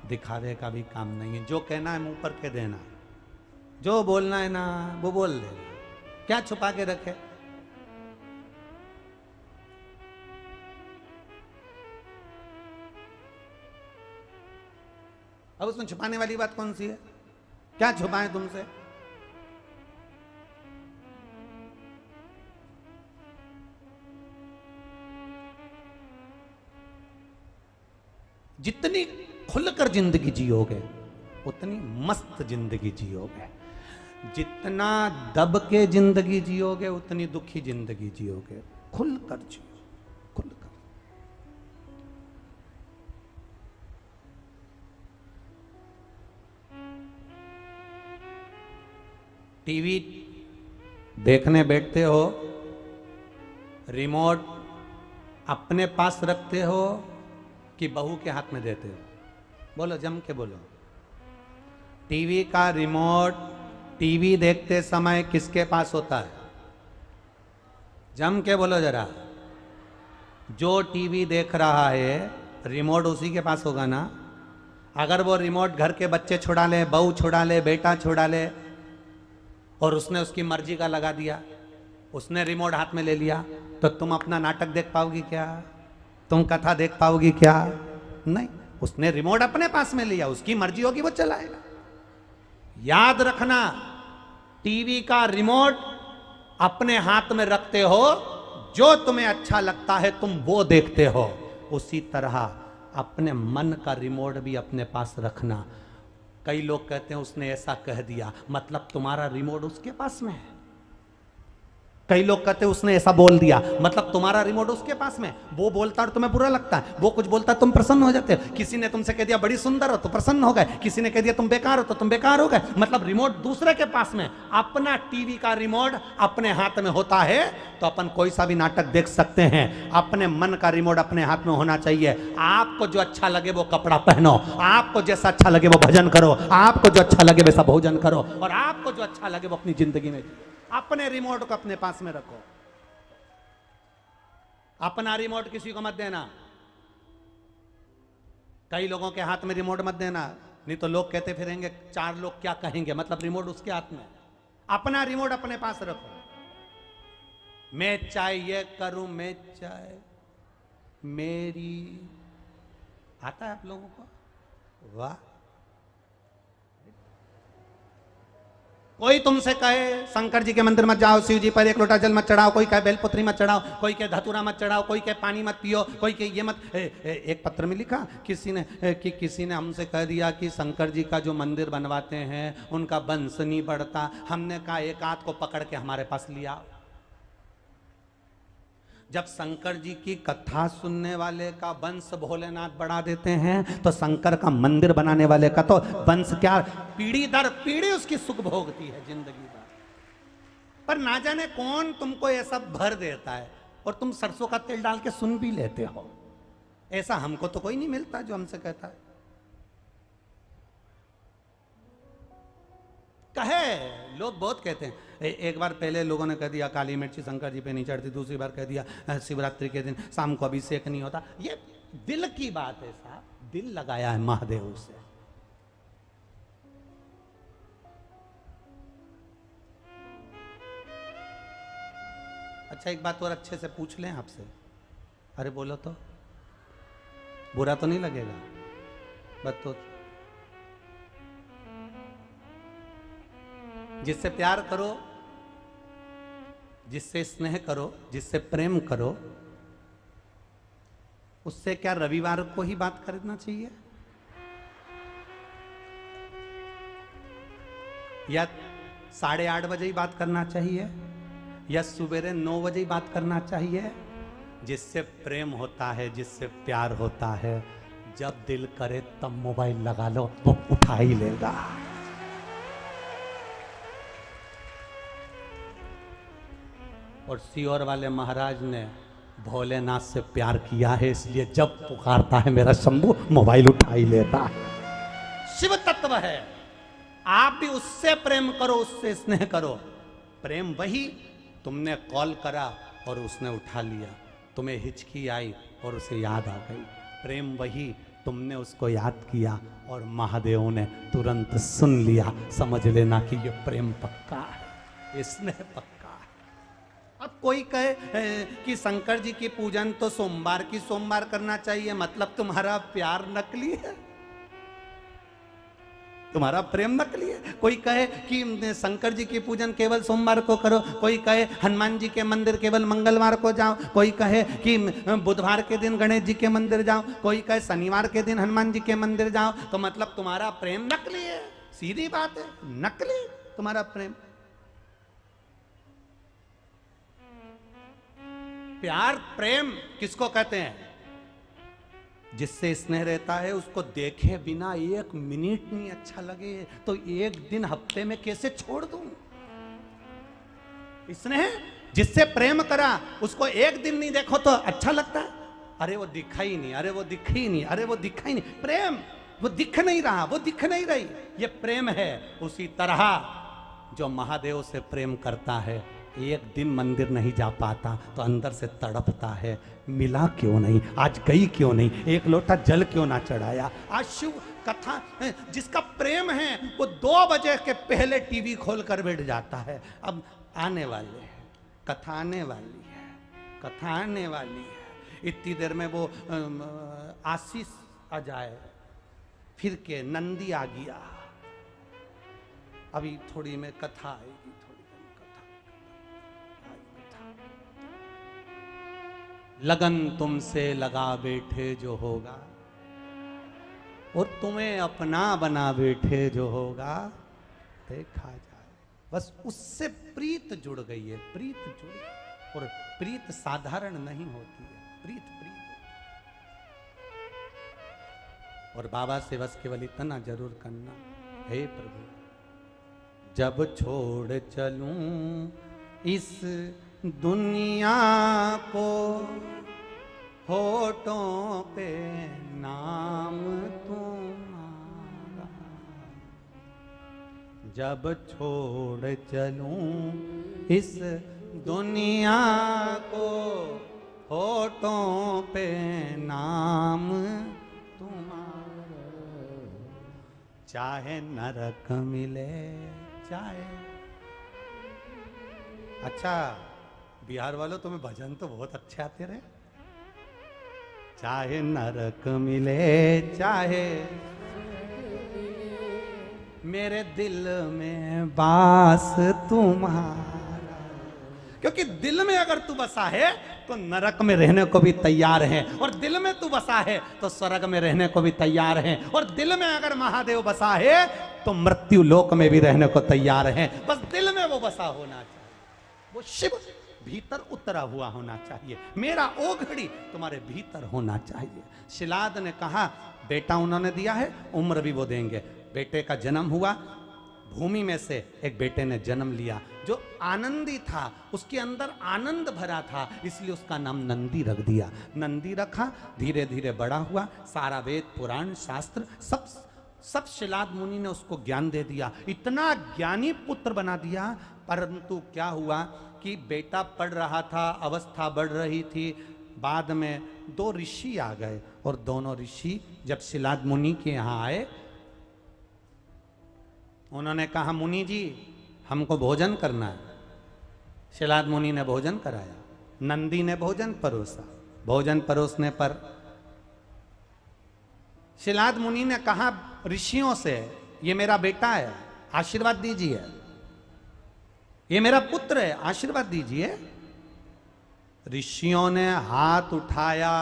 दिखावे का भी काम नहीं है। जो कहना है मुंह पर कह देना, जो बोलना है ना वो बोल देना, क्या छुपा के रखे। अब उसमें छुपाने वाली बात कौन सी है? क्या छुपाएं तुमसे? जितनी खुलकर जिंदगी जियोगे उतनी मस्त जिंदगी जियोगे, जितना दब के जिंदगी जियोगे उतनी दुखी जिंदगी जियोगे। खुलकर जियो, खुलकर। टीवी देखने बैठते हो, रिमोट अपने पास रखते हो कि बहू के हाथ में देते हो? बोलो, जम के बोलो। टीवी का रिमोट टीवी देखते समय किसके पास होता है? जम के बोलो जरा। जो टीवी देख रहा है रिमोट उसी के पास होगा ना। अगर वो रिमोट घर के बच्चे छुड़ा ले, बहू छुड़ा ले, बेटा छुड़ा ले और उसने उसकी मर्जी का लगा दिया, उसने रिमोट हाथ में ले लिया, तो तुम अपना नाटक देख पाओगी क्या? तुम कथा देख पाओगी क्या? नहीं। उसने रिमोट अपने पास में लिया, उसकी मर्जी होगी वो चलाएगा। याद रखना, टीवी का रिमोट अपने हाथ में रखते हो, जो तुम्हें अच्छा लगता है तुम वो देखते हो। उसी तरह अपने मन का रिमोट भी अपने पास रखना। कई लोग कहते हैं उसने ऐसा कह दिया, मतलब तुम्हारा रिमोट उसके पास में है। कई लोग कहते हैं उसने ऐसा बोल दिया, मतलब तुम्हारा रिमोट उसके पास में। वो बोलता और तुम्हें बुरा लगता है, वो कुछ बोलता है तुम प्रसन्न हो जाते हो। किसी ने तुमसे कह दिया बड़ी सुंदर हो तो प्रसन्न हो गए, किसी ने कह दिया तुम बेकार हो तो तुम बेकार हो गए। मतलब रिमोट दूसरे के पास में। अपना टीवी का रिमोट अपने हाथ में होता है तो अपन कोई सा भी नाटक देख सकते हैं। अपने मन का रिमोट अपने हाथ में होना चाहिए। आपको जो अच्छा लगे वो कपड़ा पहनो, आपको जैसा अच्छा लगे वो भजन करो, आपको जो अच्छा लगे वैसा भोजन करो, और आपको जो अच्छा लगे वो अपनी जिंदगी में जियो। अपने रिमोट को अपने पास में रखो। अपना रिमोट किसी को मत देना। कई लोगों के हाथ में रिमोट मत देना, नहीं तो लोग कहते फिरेंगे 4 लोग क्या कहेंगे, मतलब रिमोट उसके हाथ में। अपना रिमोट अपने पास रखो। मैं चाहे ये करूं, मैं चाहे मेरी, आता है आप लोगों को? वाह। कोई तुमसे कहे शंकर जी के मंदिर मत जाओ, शिव जी पर 1 लोटा जल मत चढ़ाओ, कोई कहे बेलपुत्री मत चढ़ाओ, कोई कहे धतूरा मत चढ़ाओ, कोई कहे पानी मत पियो, कोई कहे ये मत। एक पत्र में लिखा किसी ने हमसे कह दिया कि शंकर जी का जो मंदिर बनवाते हैं उनका वंश नहीं बढ़ता। हमने कहा एक आध को पकड़ के हमारे पास लिया। जब शंकर जी की कथा सुनने वाले का वंश भोलेनाथ बढ़ा देते हैं, तो शंकर का मंदिर बनाने वाले का तो वंश क्या पीढ़ी दर पीढ़ी उसकी सुख भोगती है जिंदगी भर। पर ना जाने कौन तुमको ये सब भर देता है और तुम सरसों का तेल डाल के सुन भी लेते हो। ऐसा हमको तो कोई नहीं मिलता जो हमसे कहता है। कहे लोग बहुत कहते हैं। एक बार पहले लोगों ने कह दिया काली मिर्ची शंकर जी पे नहीं चढ़ती, दूसरी बार कह दिया शिवरात्रि के दिन शाम को अभिषेक नहीं होता। ये दिल की बात है साहब, दिल लगाया है महादेव से। अच्छा एक बात और अच्छे से पूछ लें आपसे, अरे बोलो तो, बुरा तो नहीं लगेगा? बस तो जिससे प्यार करो, जिससे स्नेह करो, जिससे प्रेम करो, उससे क्या रविवार को ही बात करना चाहिए या 8:30 बजे ही बात करना चाहिए या सुबेरे 9 बजे ही बात करना चाहिए? जिससे प्रेम होता है, जिससे प्यार होता है, जब दिल करे तब मोबाइल लगा लो, वो उठा ही लेगा। और सीहोर वाले महाराज ने भोलेनाथ से प्यार किया है, इसलिए जब पुकारता है मेरा शंभू, मोबाइल उठा ही लेता है। शिव तत्व है। आप भी उससे प्रेम करो, उससे स्नेह करो। प्रेम वही, तुमने कॉल करा और उसने उठा लिया, तुम्हें हिचकी आई और उसे याद आ गई। प्रेम वही, तुमने उसको याद किया और महादेव ने तुरंत सुन लिया। समझ लेना कि ये प्रेम पक्का है, स्नेह पक्का। अब कोई कहे कि शंकर जी की पूजन तो सोमवार करना चाहिए, मतलब तुम्हारा प्यार नकली है, तुम्हारा प्रेम नकली है। कोई कहे कि शंकर जी की पूजन केवल सोमवार को करो, कोई कहे हनुमान जी के मंदिर केवल मंगलवार को जाओ, कोई कहे कि बुधवार के दिन गणेश जी के मंदिर जाओ, कोई कहे शनिवार के दिन हनुमान जी के मंदिर जाओ, तो मतलब तुम्हारा प्रेम नकली है। सीधी बात है, नकली तुम्हारा प्रेम। प्यार प्रेम किसको कहते हैं? जिससे स्नेह रहता है, उसको देखे बिना 1 मिनट नहीं अच्छा लगे तो 1 दिन हफ्ते में कैसे छोड़ दूं? स्नेह जिससे प्रेम करा, उसको 1 दिन नहीं देखो तो अच्छा लगता है? अरे वो दिखा ही नहीं, अरे वो दिखा ही नहीं, अरे वो दिखा ही नहीं। प्रेम वो दिख नहीं रहा, वो दिख नहीं रही, ये प्रेम है। उसी तरह जो महादेव से प्रेम करता है, 1 दिन मंदिर नहीं जा पाता तो अंदर से तड़पता है, मिला क्यों नहीं, आज गई क्यों नहीं, 1 लोटा जल क्यों ना चढ़ाया। आज शिव कथा जिसका प्रेम है वो 2 बजे के पहले टीवी खोल कर बैठ जाता है। अब आने वाले हैं, कथा आने वाली है, कथा आने वाली है। इतनी देर में वो आशीष आ जाए, फिर के नंदी आ गया, अभी थोड़ी में कथा आएगी, लगन तुमसे लगा बैठे जो होगा और तुम्हें अपना बना बैठे जो होगा, देखा जाए। बस उससे प्रीत जुड़ गई है, प्रीत जुड़ गई। और प्रीत साधारण नहीं होती है, प्रीत प्रीत। और बाबा से बस केवल इतना जरूर करना, हे प्रभु जब छोड़ चलूं इस दुनिया को, होठों पे नाम तुम्हारा, जब छोड़ चलूं इस दुनिया को, होठों पे नाम तुम्हारा। चाहे नरक मिले चाहे। अच्छा बिहार वालों, तुम्हें भजन तो बहुत अच्छे आते रहे। चाहे नरक मिले चाहे मेरे दिल में बास तुम्हारा, क्योंकि दिल में अगर तू बसा है तो नरक में रहने को भी तैयार है, और दिल में तू बसा है तो स्वर्ग में रहने को भी तैयार है, और दिल में अगर महादेव बसा है तो मृत्यु लोक में भी रहने को तैयार है। बस दिल में वो बसा होना चाहिए, वो शिव भीतर उतरा हुआ होना चाहिए। मेरा ओघड़ी तुम्हारे भीतर होना चाहिए। शिलाद ने कहा बेटा उन्होंने दिया है, उम्र भी वो देंगे। बेटे का जन्म हुआ, भूमि में से एक बेटे ने जन्म लिया जो आनंदी था, उसके अंदर आनंद भरा था, इसलिए उसका नाम नंदी रख दिया। नंदी रखा, धीरे धीरे बड़ा हुआ, सारा वेद पुराण शास्त्र सब शिलाद मुनि ने उसको ज्ञान दे दिया, इतना ज्ञानी पुत्र बना दिया। परंतु क्या हुआ कि बेटा पढ़ रहा था, अवस्था बढ़ रही थी, बाद में दो ऋषि आ गए, और दोनों ऋषि जब शिलाद मुनि के यहाँ आए, उन्होंने कहा मुनि जी हमको भोजन करना है। शिलाद मुनि ने भोजन कराया, नंदी ने भोजन परोसा। भोजन परोसने पर शिलाद मुनि ने कहा ऋषियों से, ये मेरा बेटा है, आशीर्वाद दीजिए, ये मेरा पुत्र है, आशीर्वाद दीजिए। ऋषियों ने हाथ उठाया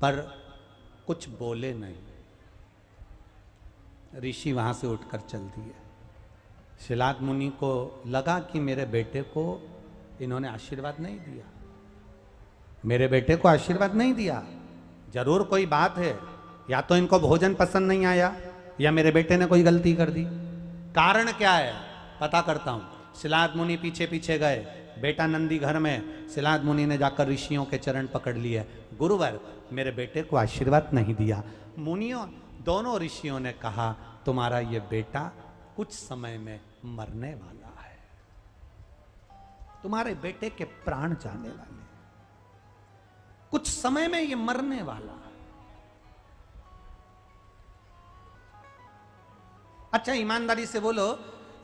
पर कुछ बोले नहीं, ऋषि वहां से उठकर चल दिए। शिलाद मुनि को लगा कि मेरे बेटे को इन्होंने आशीर्वाद नहीं दिया, मेरे बेटे को आशीर्वाद नहीं दिया, जरूर कोई बात है, या तो इनको भोजन पसंद नहीं आया या मेरे बेटे ने कोई गलती कर दी। कारण क्या है पता करता हूं। शिलाद मुनि पीछे पीछे गए, बेटा नंदी घर में, शिलाद मुनि ने जाकर ऋषियों के चरण पकड़ लिए, गुरुवर मेरे बेटे को आशीर्वाद नहीं दिया। मुनियों दोनों ऋषियों ने कहा तुम्हारा ये बेटा कुछ समय में मरने वाला है, तुम्हारे बेटे के प्राण जाने वाले, कुछ समय में ये मरने वाला है। अच्छा ईमानदारी से बोलो,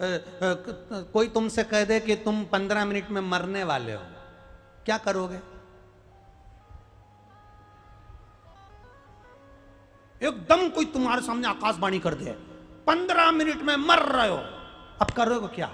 कोई तुमसे कह दे कि तुम 15 मिनट में मरने वाले हो, क्या करोगे? एकदम कोई तुम्हारे सामने आकाशवाणी कर दे 15 मिनट में मर रहे हो, अब करोगे क्या?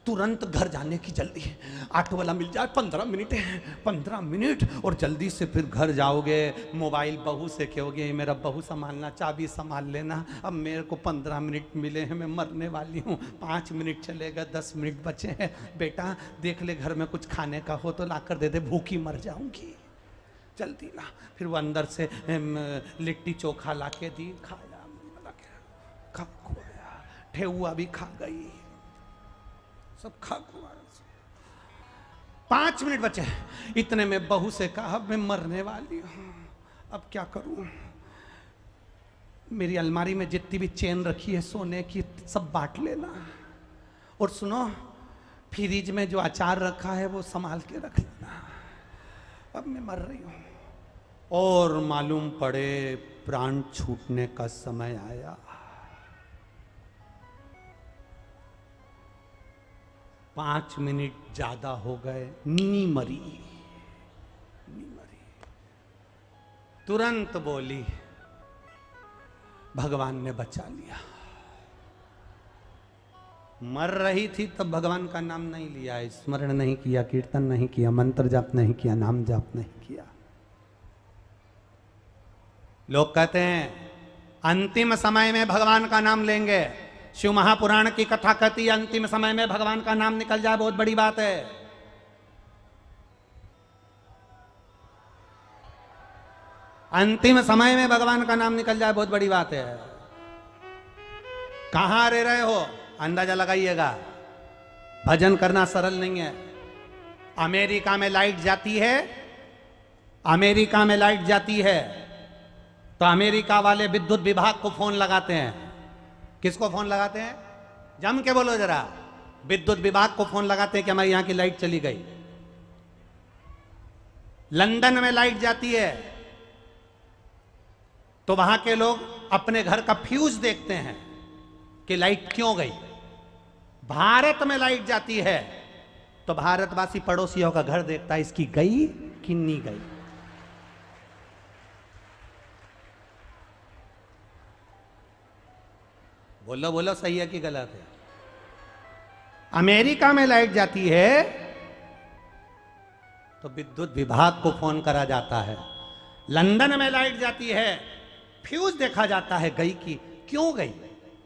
तुरंत घर जाने की जल्दी है, ऑटो वाला मिल जाए, 15 मिनट है, 15 मिनट, और जल्दी से फिर घर जाओगे, मोबाइल बहू से कहोगे मेरा बहू संभालना, चाबी संभाल लेना, अब मेरे को 15 मिनट मिले हैं, मैं मरने वाली हूँ, 5 मिनट चलेगा, 10 मिनट बचे हैं, बेटा देख ले घर में कुछ खाने का हो तो ला कर दे दे, भूखी मर जाऊंगी, जल्दी ला। फिर वो अंदर से लिट्टी चोखा ला के दी, खाया, खा खुआया, ठेहुआ भी खा गई, सब खा खुआ। 5 मिनट बचे, इतने में बहू से कहा मैं मरने वाली हूं, अब क्या करूं? मेरी अलमारी में जितनी भी चेन रखी है सोने की सब बांट लेना, और सुनो फ्रिज में जो अचार रखा है वो संभाल के रख लेना, अब मैं मर रही हूं। और मालूम पड़े प्राण छूटने का समय आया। पांच मिनट ज्यादा हो गए, नी मरी। तुरंत बोली भगवान ने बचा लिया। मर रही थी तब भगवान का नाम नहीं लिया, स्मरण नहीं किया, कीर्तन नहीं किया, मंत्र जाप नहीं किया, नाम जाप नहीं किया। लोग कहते हैं अंतिम समय में भगवान का नाम लेंगे, शिव महापुराण की कथा कहती है अंतिम समय में भगवान का नाम निकल जाए बहुत बड़ी बात है। अंतिम समय में भगवान का नाम निकल जाए बहुत बड़ी बात है। कहां रह रहे हो अंदाजा लगाइएगा, भजन करना सरल नहीं है। अमेरिका में लाइट जाती है, अमेरिका में लाइट जाती है तो अमेरिका वाले विद्युत विभाग को फोन लगाते हैं। किसको फोन लगाते हैं? जम के बोलो जरा। विद्युत विभाग को फोन लगाते हैं कि हमारी यहां की लाइट चली गई। लंदन में लाइट जाती है तो वहां के लोग अपने घर का फ्यूज देखते हैं कि लाइट क्यों गई। भारत में लाइट जाती है तो भारतवासी पड़ोसियों का घर देखता है, इसकी गई कि नहीं गई। बोलो बोलो, सही है कि गलत है? अमेरिका में लाइट जाती है तो विद्युत विभाग को फोन करा जाता है। लंदन में लाइट जाती है, फ्यूज देखा जाता है गई की क्यों गई।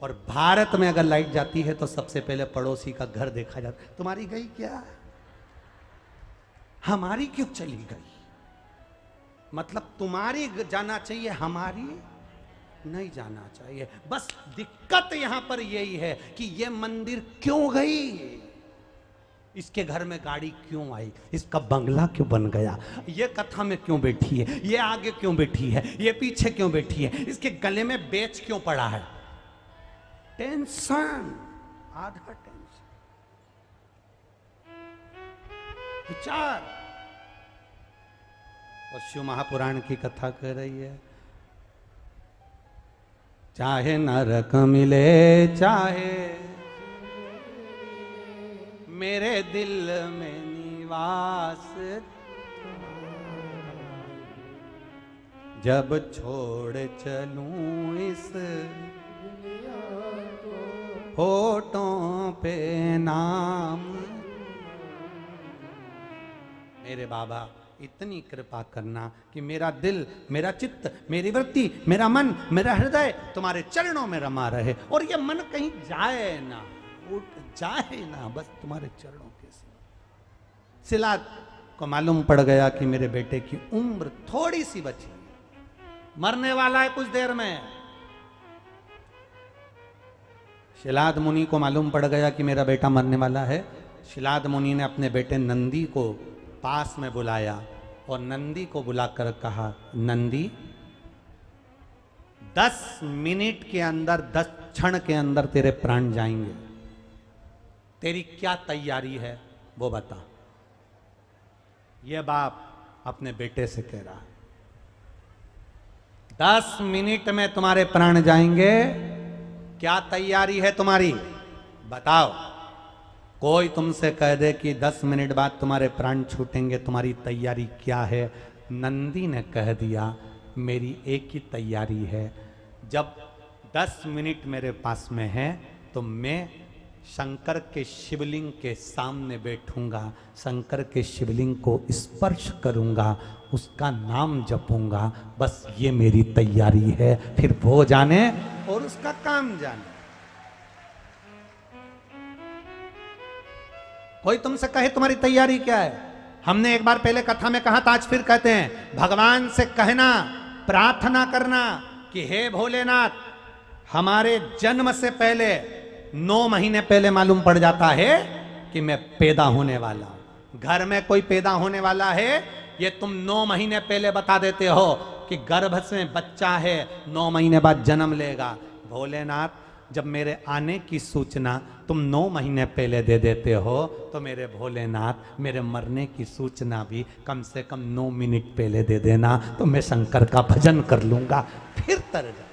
और भारत में अगर लाइट जाती है तो सबसे पहले पड़ोसी का घर देखा जाता है, तुम्हारी गई क्या, हमारी क्यों चली गई। मतलब तुम्हारी जाना चाहिए, हमारी नहीं जाना चाहिए। बस दिक्कत यहां पर यही है कि ये मंदिर क्यों गई, इसके घर में गाड़ी क्यों आई, इसका बंगला क्यों बन गया, ये कथा में क्यों बैठी है, ये आगे क्यों बैठी है, ये पीछे क्यों बैठी है, इसके गले में बेच क्यों पड़ा है। टेंशन, आधा टेंशन, विचार। और शिव महापुराण की कथा कह रही है, चाहे नरक मिले चाहे मेरे दिल में निवास, जब छोड़ चलूं इस होठों पे नाम। मेरे बाबा इतनी कृपा करना कि मेरा दिल, मेरा चित्त, मेरी वृत्ति, मेरा मन, मेरा हृदय तुम्हारे चरणों में रमा रहे और ये मन कहीं जाए ना, उठ जाए ना, बस तुम्हारे चरणों के सिवा। सिलाद को मालूम पड़ गया कि मेरे बेटे की उम्र थोड़ी सी बची, मरने वाला है कुछ देर में। शिलाद मुनि को मालूम पड़ गया कि मेरा बेटा मरने वाला है। शिलाद मुनि ने अपने बेटे नंदी को पास में बुलाया और नंदी को बुलाकर कहा, नंदी 10 मिनट के अंदर, 10 क्षण के अंदर तेरे प्राण जाएंगे, तेरी क्या तैयारी है वो बता। यह बाप अपने बेटे से कह रहा है, 10 मिनट में तुम्हारे प्राण जाएंगे, क्या तैयारी है तुम्हारी बताओ। कोई तुमसे कह दे कि 10 मिनट बाद तुम्हारे प्राण छूटेंगे, तुम्हारी तैयारी क्या है। नंदी ने कह दिया, मेरी एक ही तैयारी है, जब 10 मिनट मेरे पास में है तो मैं शंकर के शिवलिंग के सामने बैठूंगा, शंकर के शिवलिंग को स्पर्श करूंगा, उसका नाम जपूंगा, बस ये मेरी तैयारी है। फिर वो जाने और उसका काम जाने। कोई तुमसे कहे तुम्हारी तैयारी क्या है, हमने एक बार पहले कथा में कहा था, आज फिर कहते हैं, भगवान से कहना, प्रार्थना करना कि हे भोलेनाथ, हमारे जन्म से पहले 9 महीने पहले मालूम पड़ जाता है कि मैं पैदा होने वाला हूं। घर में कोई पैदा होने वाला है, ये तुम 9 महीने पहले बता देते हो कि गर्भ से बच्चा है, 9 महीने बाद जन्म लेगा। भोलेनाथ, जब मेरे आने की सूचना तुम 9 महीने पहले दे देते हो तो मेरे भोलेनाथ, मेरे मरने की सूचना भी कम से कम 9 मिनट पहले दे देना, तो मैं शंकर का भजन कर लूंगा, फिर तर जा।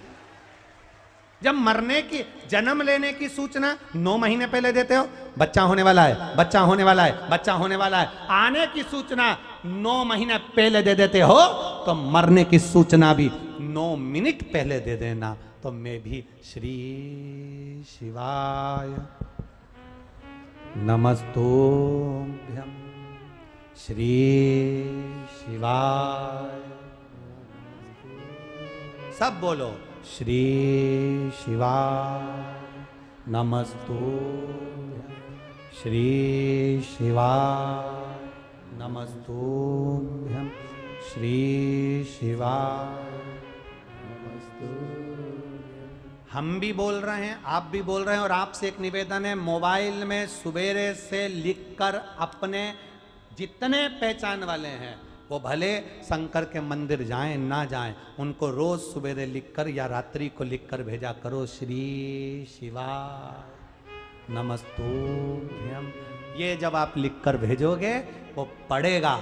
जब मरने की, जन्म लेने की सूचना 9 महीने पहले देते हो, बच्चा होने वाला है, बच्चा होने वाला है, बच्चा होने वाला है, आने की सूचना 9 महीने पहले दे देते हो, तो मरने की सूचना भी 9 मिनट पहले दे देना, तो मैं भी श्री शिवाय नमस्तुभ्यं, श्री शिवाय, सब बोलो, श्री शिवाय नमस्तुभ्यं, श्री शिवाय नमस्तुभ्यं, श्री शिवाय। हम भी बोल रहे हैं, आप भी बोल रहे हैं, और आपसे एक निवेदन है, मोबाइल में सुबेरे से लिखकर अपने जितने पहचान वाले हैं, वो भले शंकर के मंदिर जाएं ना जाएं, उनको रोज सुबेरे लिखकर या रात्रि को लिखकर भेजा करो, श्री शिवाय नमस्तुभ्यं। ये जब आप लिखकर भेजोगे वो पढ़ेगा,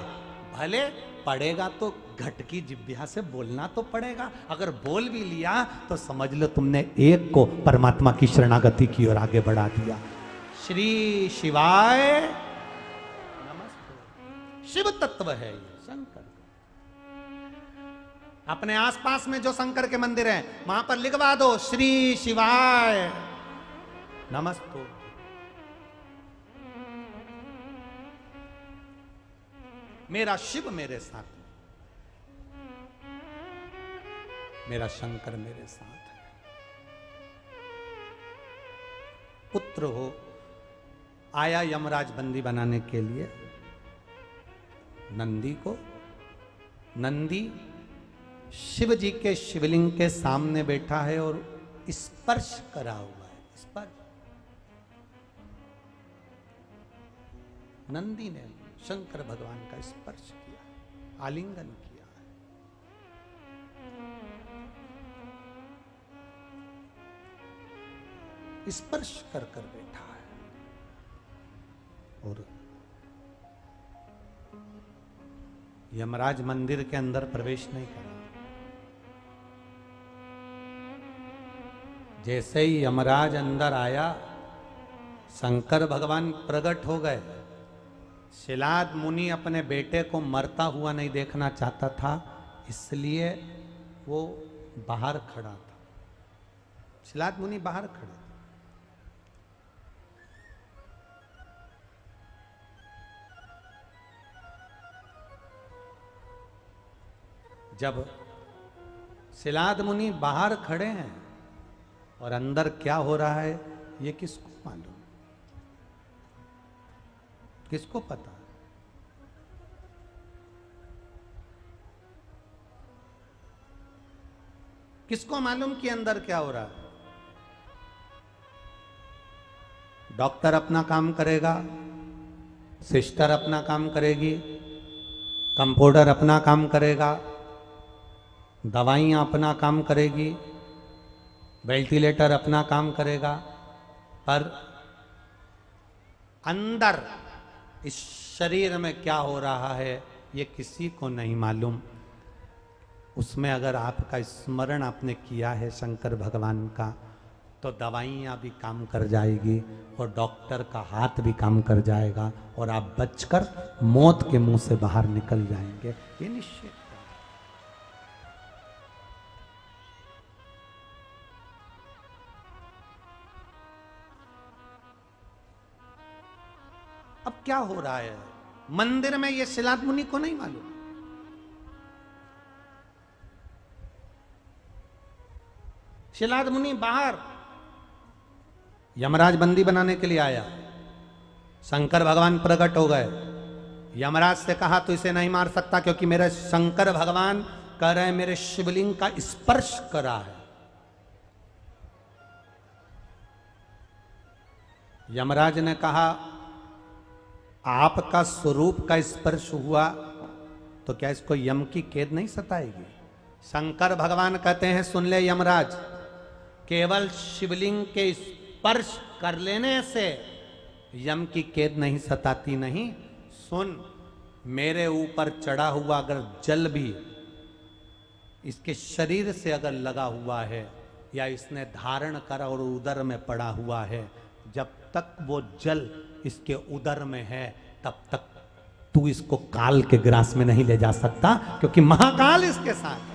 भले पड़ेगा तो घट की जिह्वा से बोलना तो पड़ेगा। अगर बोल भी लिया तो समझ लो तुमने एक को परमात्मा की शरणागति की ओर आगे बढ़ा दिया। श्री शिवाय नमस्ते। शिव तत्व है ये शंकर। अपने आसपास में जो शंकर के मंदिर हैं वहां पर लिखवा दो श्री शिवाय नमस्ते। मेरा शिव मेरे साथ है, मेरा शंकर मेरे साथ है। पुत्र हो आया यमराज बंदी बनाने के लिए नंदी को। नंदी शिव जी के शिवलिंग के सामने बैठा है और स्पर्श करा हुआ है। स्पर्श नंदी ने शंकर भगवान का स्पर्श किया, आलिंगन किया है। स्पर्श कर कर बैठा है और यमराज मंदिर के अंदर प्रवेश नहीं करा। जैसे ही यमराज अंदर आया शंकर भगवान प्रकट हो गए। शिलाद मुनि अपने बेटे को मरता हुआ नहीं देखना चाहता था, इसलिए वो बाहर खड़ा था। शिलाद मुनि बाहर खड़े थे। जब शिलाद मुनि बाहर खड़े हैं और अंदर क्या हो रहा है ये किसको मालूम, किसको पता? किसको मालूम कि अंदर क्या हो रहा है? डॉक्टर अपना काम करेगा, सिस्टर अपना काम करेगी, कंपाउंडर अपना काम करेगा, दवाइयाँ अपना काम करेगी, वेंटिलेटर अपना काम करेगा, पर अंदर इस शरीर में क्या हो रहा है ये किसी को नहीं मालूम। उसमें अगर आपका स्मरण आपने किया है शंकर भगवान का तो दवाइयाँ भी काम कर जाएगी और डॉक्टर का हाथ भी काम कर जाएगा और आप बचकर मौत के मुंह से बाहर निकल जाएंगे, ये निश्चित। अब क्या हो रहा है मंदिर में ये शिलाद मुनि को नहीं मालूम। शिलाद मुनि बाहर यमराज बंदी बनाने के लिए आया। शंकर भगवान प्रकट हो गए। यमराज से कहा तो इसे नहीं मार सकता क्योंकि मेरे शंकर भगवान कह रहे हैं मेरे शिवलिंग का स्पर्श करा है। यमराज ने कहा आपका स्वरूप का स्पर्श हुआ तो क्या इसको यम की कैद नहीं सताएगी? शंकर भगवान कहते हैं सुन ले यमराज, केवल शिवलिंग के स्पर्श कर लेने से यम की कैद नहीं सताती। नहीं सुन, मेरे ऊपर चढ़ा हुआ अगर जल भी इसके शरीर से अगर लगा हुआ है या इसने धारण करा और उदर में पड़ा हुआ है, जब तक वो जल इसके उदर में है तब तक तू इसको काल के ग्रास में नहीं ले जा सकता क्योंकि महाकाल इसके साथ है।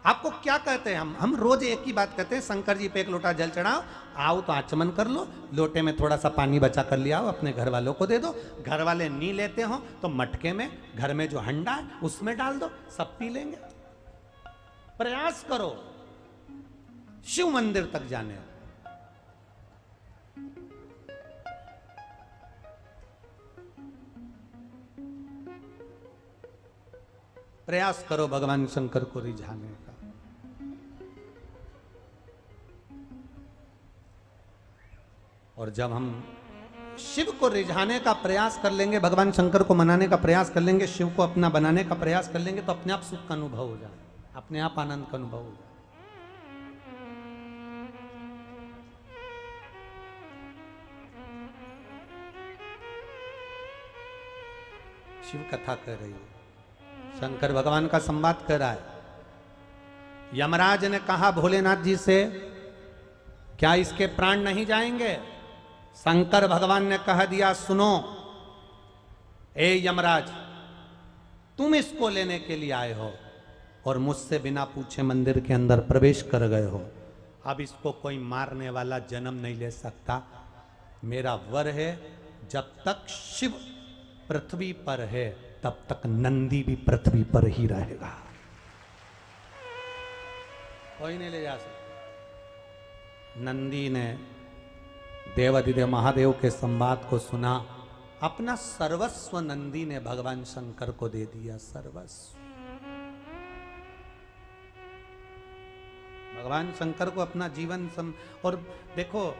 आपको क्या कहते हैं हम रोज एक ही बात कहते हैं, शंकर जी पे एक लोटा जल चढ़ाओ, आओ तो आचमन कर लो, लोटे में थोड़ा सा पानी बचा कर ले आओ, अपने घर वालों को दे दो। घर वाले नहीं लेते हो तो मटके में घर में जो हंडा है उसमें डाल दो, सब पी लेंगे। प्रयास करो शिव मंदिर तक जाने। प्रयास करो भगवान शंकर को रिझाने का। और जब हम शिव को रिझाने का प्रयास कर लेंगे, भगवान शंकर को मनाने का प्रयास कर लेंगे, शिव को अपना बनाने का प्रयास कर लेंगे तो अपने आप सुख का अनुभव हो जाए, अपने आप आनंद का अनुभव हो जाए। शिव कथा कर रही है, शंकर भगवान का संवाद कर रहा है। यमराज ने कहा भोलेनाथ जी से, क्या इसके प्राण नहीं जाएंगे? शंकर भगवान ने कह दिया, सुनो ए यमराज, तुम इसको लेने के लिए आए हो और मुझसे बिना पूछे मंदिर के अंदर प्रवेश कर गए हो। अब इसको कोई मारने वाला जन्म नहीं ले सकता। मेरा वर है, जब तक शिव पृथ्वी पर है तब तक नंदी भी पृथ्वी पर ही रहेगा, कोई नहीं ले जा सकता। नंदी ने देवाधिदेव महादेव के संवाद को सुना, अपना सर्वस्व नंदी ने भगवान शंकर को दे दिया, सर्वस्व। भगवान शंकर को अपना जीवन और देखो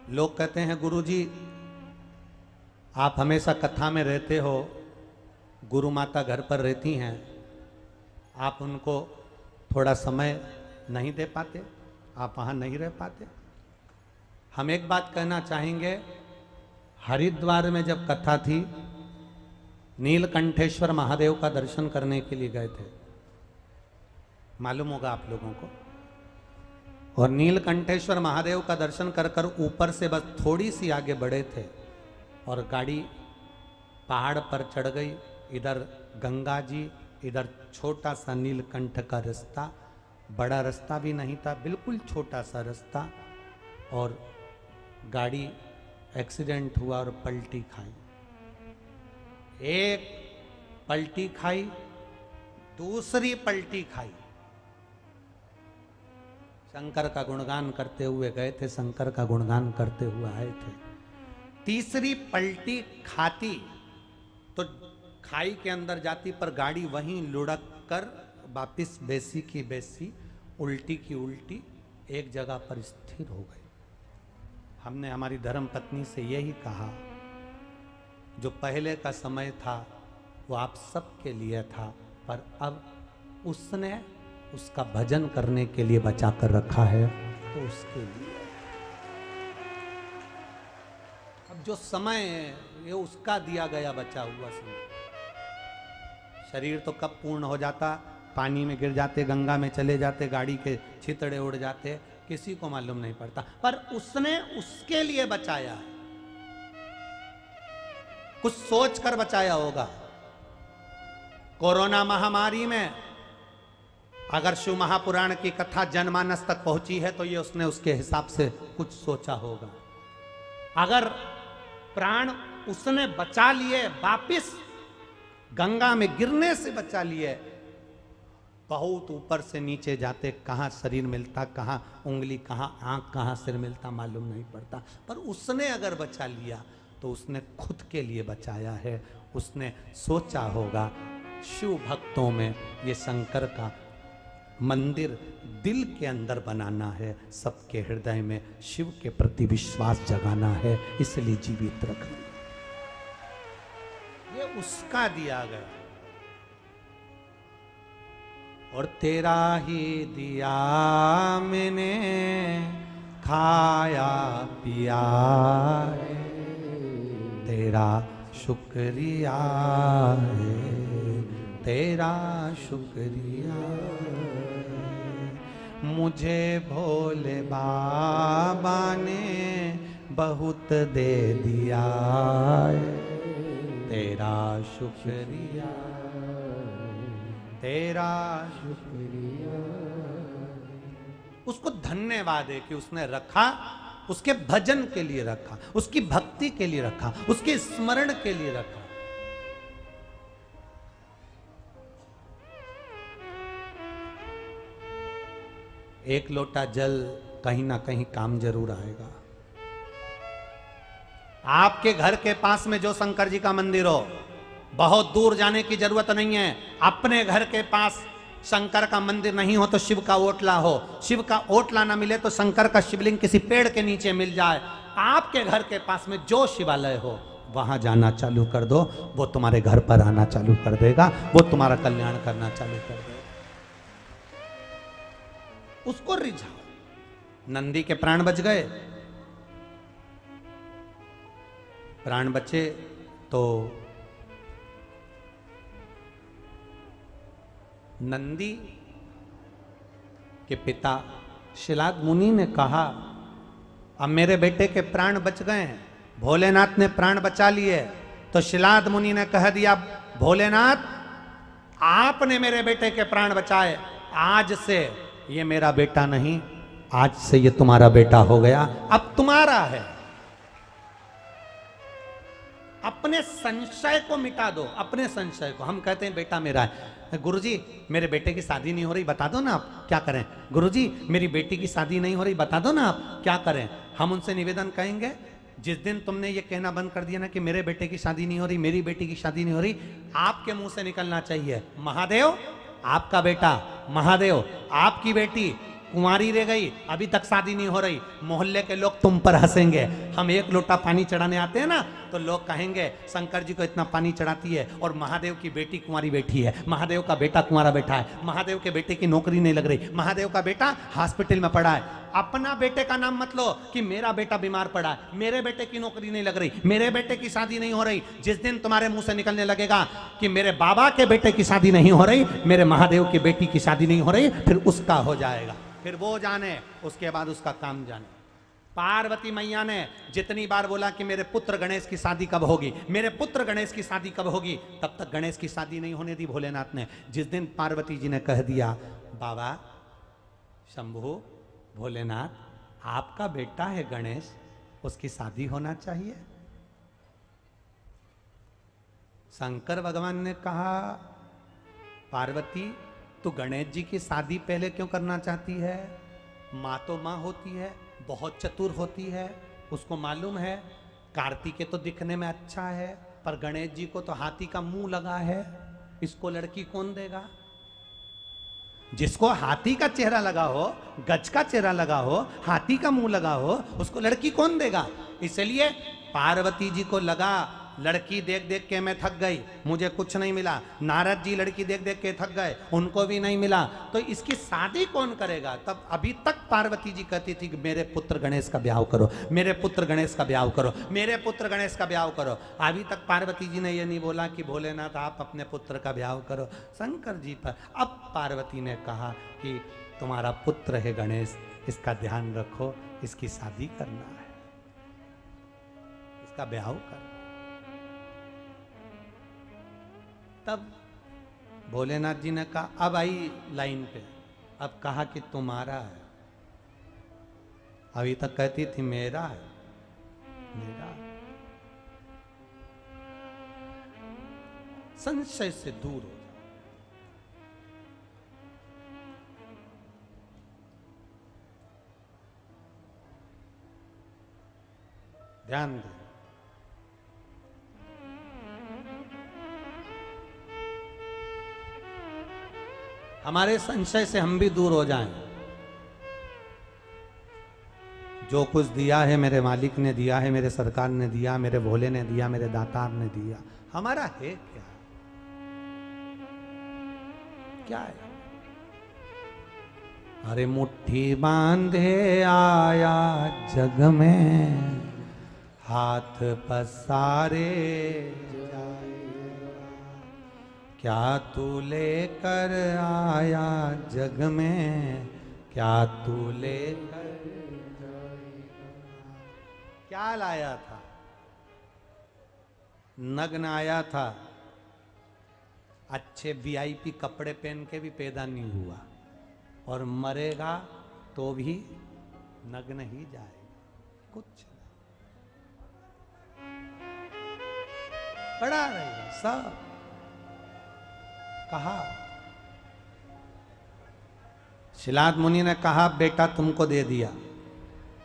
लोग कहते हैं गुरुजी आप हमेशा कथा में रहते हो, गुरु माता घर पर रहती हैं, आप उनको थोड़ा समय नहीं दे पाते, आप वहाँ नहीं रह पाते। हम एक बात कहना चाहेंगे, हरिद्वार में जब कथा थी, नीलकंठेश्वर महादेव का दर्शन करने के लिए गए थे, मालूम होगा आप लोगों को। और नीलकंठेश्वर महादेव का दर्शन कर कर ऊपर से बस थोड़ी सी आगे बढ़े थे और गाड़ी पहाड़ पर चढ़ गई। इधर गंगा जी, इधर छोटा सा नीलकंठ का रास्ता, बड़ा रास्ता भी नहीं था, बिल्कुल छोटा सा रास्ता, और गाड़ी एक्सीडेंट हुआ और पलटी खाई। एक पलटी खाई, दूसरी पलटी खाई। शंकर का गुणगान करते हुए गए थे, शंकर का गुणगान करते हुए आए थे। तीसरी पलटी खाती तो खाई के अंदर जाती, पर गाड़ी वहीं लुढ़क कर वापिस बेसी की बेसी, उल्टी की उल्टी एक जगह पर स्थिर हो गई। हमने हमारी धर्म पत्नी से यही कहा, जो पहले का समय था वो आप सबके लिए था, पर अब उसने उसका भजन करने के लिए बचा कर रखा है, तो उसके लिए अब जो समय है ये उसका दिया गया बचा हुआ समय। शरीर तो कब पूर्ण हो जाता, पानी में गिर जाते, गंगा में चले जाते, गाड़ी के छितड़े उड़ जाते, किसी को मालूम नहीं पड़ता, पर उसने उसके लिए बचाया है, कुछ सोच कर बचाया होगा। कोरोना महामारी में अगर शिव महापुराण की कथा जनमानस तक पहुंची है तो ये उसने उसके हिसाब से कुछ सोचा होगा। अगर प्राण उसने बचा लिए, वापिस गंगा में गिरने से बचा लिए, बहुत ऊपर से नीचे जाते, कहां शरीर मिलता, कहां उंगली, कहां आंख, कहां सिर मिलता, मालूम नहीं पड़ता, पर उसने अगर बचा लिया तो उसने खुद के लिए बचाया है। उसने सोचा होगा शिव भक्तों में ये शंकर का मंदिर दिल के अंदर बनाना है, सबके हृदय में शिव के प्रति विश्वास जगाना है, इसलिए जीवित रखना, ये उसका दिया गया। और तेरा ही दिया मैंने खाया पिया, तेरा शुक्रिया है, तेरा शुक्रिया। मुझे भोले बाबा ने बहुत दे दिया, तेरा शुक्रिया, तेरा शुक्रिया। उसको धन्यवाद है कि उसने रखा, उसके भजन के लिए रखा, उसकी भक्ति के लिए रखा, उसके स्मरण के लिए रखा। एक लोटा जल कहीं ना कहीं काम जरूर आएगा। आपके घर के पास में जो शंकर जी का मंदिर हो, बहुत दूर जाने की जरूरत नहीं है। अपने घर के पास शंकर का मंदिर नहीं हो तो शिव का ओटला हो, शिव का ओटला ना मिले तो शंकर का शिवलिंग किसी पेड़ के नीचे मिल जाए। आपके घर के पास में जो शिवालय हो वहां जाना चालू कर दो, वो तुम्हारे घर पर आना चालू कर देगा, वो तुम्हारा कल्याण करना चालू कर देगा। उसको रिझाओ। नंदी के प्राण बच गए। प्राण बचे तो नंदी के पिता शिलाद मुनि ने कहा, अब मेरे बेटे के प्राण बच गए हैं, भोलेनाथ ने प्राण बचा लिए। तो शिलाद मुनि ने कह दिया, भोलेनाथ आपने मेरे बेटे के प्राण बचाए, आज से ये मेरा बेटा नहीं, आज से ये तुम्हारा बेटा हो गया, अब तुम्हारा है। अपने संशय को मिटा दो, अपने संशय को। हम कहते हैं बेटा मेरा है, गुरुजी मेरे बेटे की शादी नहीं हो रही, बता दो ना आप क्या करें। गुरुजी मेरी बेटी की शादी नहीं हो रही, बता दो ना आप क्या करें। हम उनसे निवेदन कहेंगे, जिस दिन तुमने ये कहना बंद कर दिया ना कि मेरे बेटे की शादी नहीं हो रही, मेरी बेटी की शादी नहीं हो रही, आपके मुंह से निकलना चाहिए, महादेव आपका बेटा, महादेव आपकी बेटी कुंवारी रह गई, अभी तक शादी नहीं हो रही, मोहल्ले के लोग तुम पर हंसेंगे। हम एक लोटा पानी चढ़ाने आते हैं ना, तो लोग कहेंगे शंकर जी को इतना पानी चढ़ाती है और महादेव की बेटी कुंवारी बैठी है, महादेव का बेटा कुंवारा बैठा है, महादेव के बेटे की नौकरी नहीं लग रही, महादेव का बेटा हॉस्पिटल में पड़ा है। अपना बेटे का नाम मत लो कि मेरा बेटा बीमार पड़ा है, मेरे बेटे की नौकरी नहीं लग रही, मेरे बेटे की शादी नहीं हो रही। जिस दिन तुम्हारे मुंह से निकलने लगेगा कि मेरे बाबा के बेटे की शादी नहीं हो रही, मेरे महादेव की बेटी की शादी नहीं हो रही, फिर उसका हो जाएगा, फिर वो जाने, उसके बाद उसका काम जाने। पार्वती मैया ने जितनी बार बोला कि मेरे पुत्र गणेश की शादी कब होगी, मेरे पुत्र गणेश की शादी कब होगी, तब तक गणेश की शादी नहीं होने दी भोलेनाथ ने। जिस दिन पार्वती जी ने कह दिया, बाबा शंभु भोलेनाथ आपका बेटा है गणेश, उसकी शादी होना चाहिए। शंकर भगवान ने कहा, पार्वती तू गणेश जी की शादी पहले क्यों करना चाहती है? माँ तो माँ होती है, बहुत चतुर होती है, उसको मालूम है कार्तिकेय तो दिखने में अच्छा है, पर गणेश जी को तो हाथी का मुंह लगा है, इसको लड़की कौन देगा? जिसको हाथी का चेहरा लगा हो, गज का चेहरा लगा हो, हाथी का मुंह लगा हो, उसको लड़की कौन देगा? इसलिए पार्वती जी को लगा लड़की देख देख के मैं थक गई, मुझे कुछ नहीं मिला। नारद जी लड़की देख देख के थक गए, उनको भी नहीं मिला, तो इसकी शादी कौन करेगा? तब अभी तक पार्वती जी कहती थी कि मेरे पुत्र गणेश का ब्याह करो, मेरे पुत्र गणेश का ब्याह करो, मेरे पुत्र गणेश का ब्याह करो। अभी तक पार्वती जी ने यह नहीं बोला कि भोलेनाथ आप अपने पुत्र का ब्याह करो शंकर जी पर। अब पार्वती ने कहा कि तुम्हारा पुत्र है गणेश, इसका ध्यान रखो, इसकी शादी करना है, इसका ब्याह कर। तब भोलेनाथ जी ने कहा, अब आई लाइन पे, अब कहा कि तुम्हारा है। अभी तक कहती थी मेरा है, मेरा है। संशय से दूर हो जाओ। ध्यान दो। हमारे संशय से हम भी दूर हो जाएं। जो कुछ दिया है मेरे मालिक ने दिया है, मेरे सरकार ने दिया, मेरे भोले ने दिया, मेरे दातार ने दिया, हमारा है क्या? क्या है? अरे मुट्ठी बांधे आया जग में, हाथ पसारे क्या तू लेकर आया जग में, क्या तू लेकर, क्या लाया था? नग्न आया था, अच्छे वीआईपी कपड़े पहन के भी पैदा नहीं हुआ, और मरेगा तो भी नग्न ही जाएगा, कुछ पड़ा रहेगा सब। कहा शिलाद मुनि ने कहा बेटा तुमको दे दिया।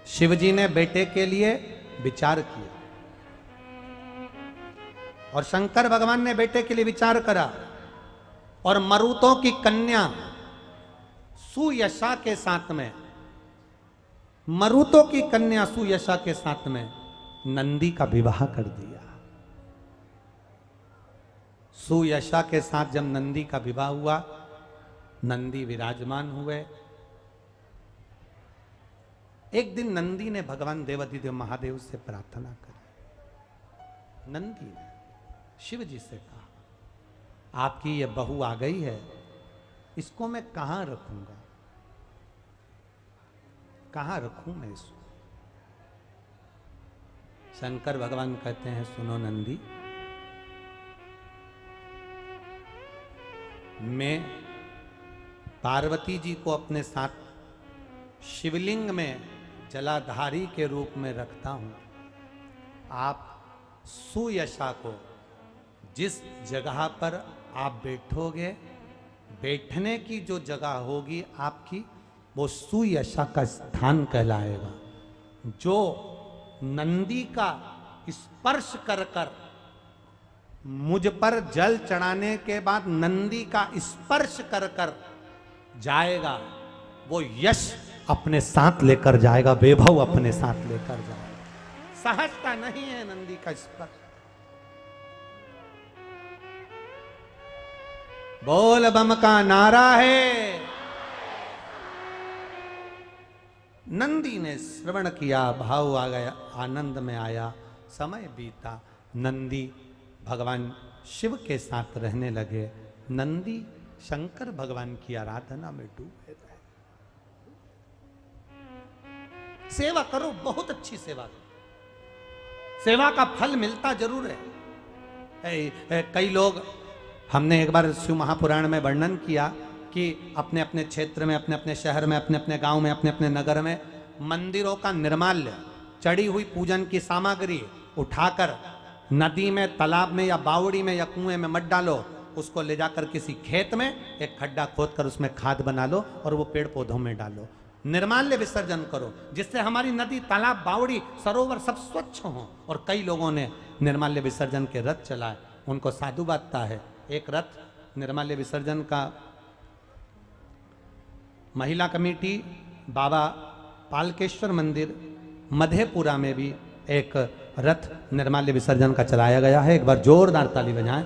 शिवजी ने बेटे के लिए विचार किया और शंकर भगवान ने बेटे के लिए विचार करा, और मरुतों की कन्या सुयशा के साथ में, मरुतों की कन्या सुयशा के साथ में नंदी का विवाह कर दिया। सुयशा के साथ जब नंदी का विवाह हुआ, नंदी विराजमान हुए। एक दिन नंदी ने भगवान देवाधिदेव महादेव से प्रार्थना करी। नंदी ने शिव जी से कहा, आपकी ये बहू आ गई है, इसको मैं कहां रखूंगा, कहां रखूं मैं इसको। शंकर भगवान कहते हैं, सुनो नंदी, मैं पार्वती जी को अपने साथ शिवलिंग में जलाधारी के रूप में रखता हूं। आप सुयशा को जिस जगह पर आप बैठोगे, बैठने की जो जगह होगी आपकी, वो सुयशा का स्थान कहलाएगा। जो नंदी का स्पर्श कर कर मुझ पर जल चढ़ाने के बाद नंदी का स्पर्श कर कर जाएगा, वो यश अपने साथ लेकर जाएगा, वैभव अपने साथ लेकर जाएगा। सहजता नहीं है नंदी का स्पर्श। बोल बम का नारा है। नंदी ने श्रवण किया, भाव आ गया, आनंद में आया, समय बीता। नंदी भगवान शिव के साथ रहने लगे। नंदी शंकर भगवान की आराधना में डूबे रहे। सेवा करो, बहुत अच्छी सेवा करो, सेवा का फल मिलता जरूर है। कई लोग, हमने एक बार शिव महापुराण में वर्णन किया कि अपने अपने क्षेत्र में, अपने अपने शहर में, अपने अपने गांव में, अपने अपने नगर में मंदिरों का निर्माल्य, चढ़ी हुई पूजन की सामग्री उठाकर नदी में, तालाब में या बावड़ी में या कुएं में मत डालो, उसको ले जाकर किसी खेत में एक खड्डा खोदकर उसमें खाद बना लो और वो पेड़ पौधों में डालो। निर्माल्य विसर्जन करो, जिससे हमारी नदी, तालाब, बावड़ी, सरोवर सब स्वच्छ हों। और कई लोगों ने निर्माल्य विसर्जन के रथ चलाए, उनको साधुवाद है। एक रथ निर्माल्य विसर्जन का महिला कमेटी बाबा पालकेश्वर मंदिर मधेपुरा में भी एक रथ निर्माल्य विसर्जन का चलाया गया है। एक बार जोरदार ताली बजाएं।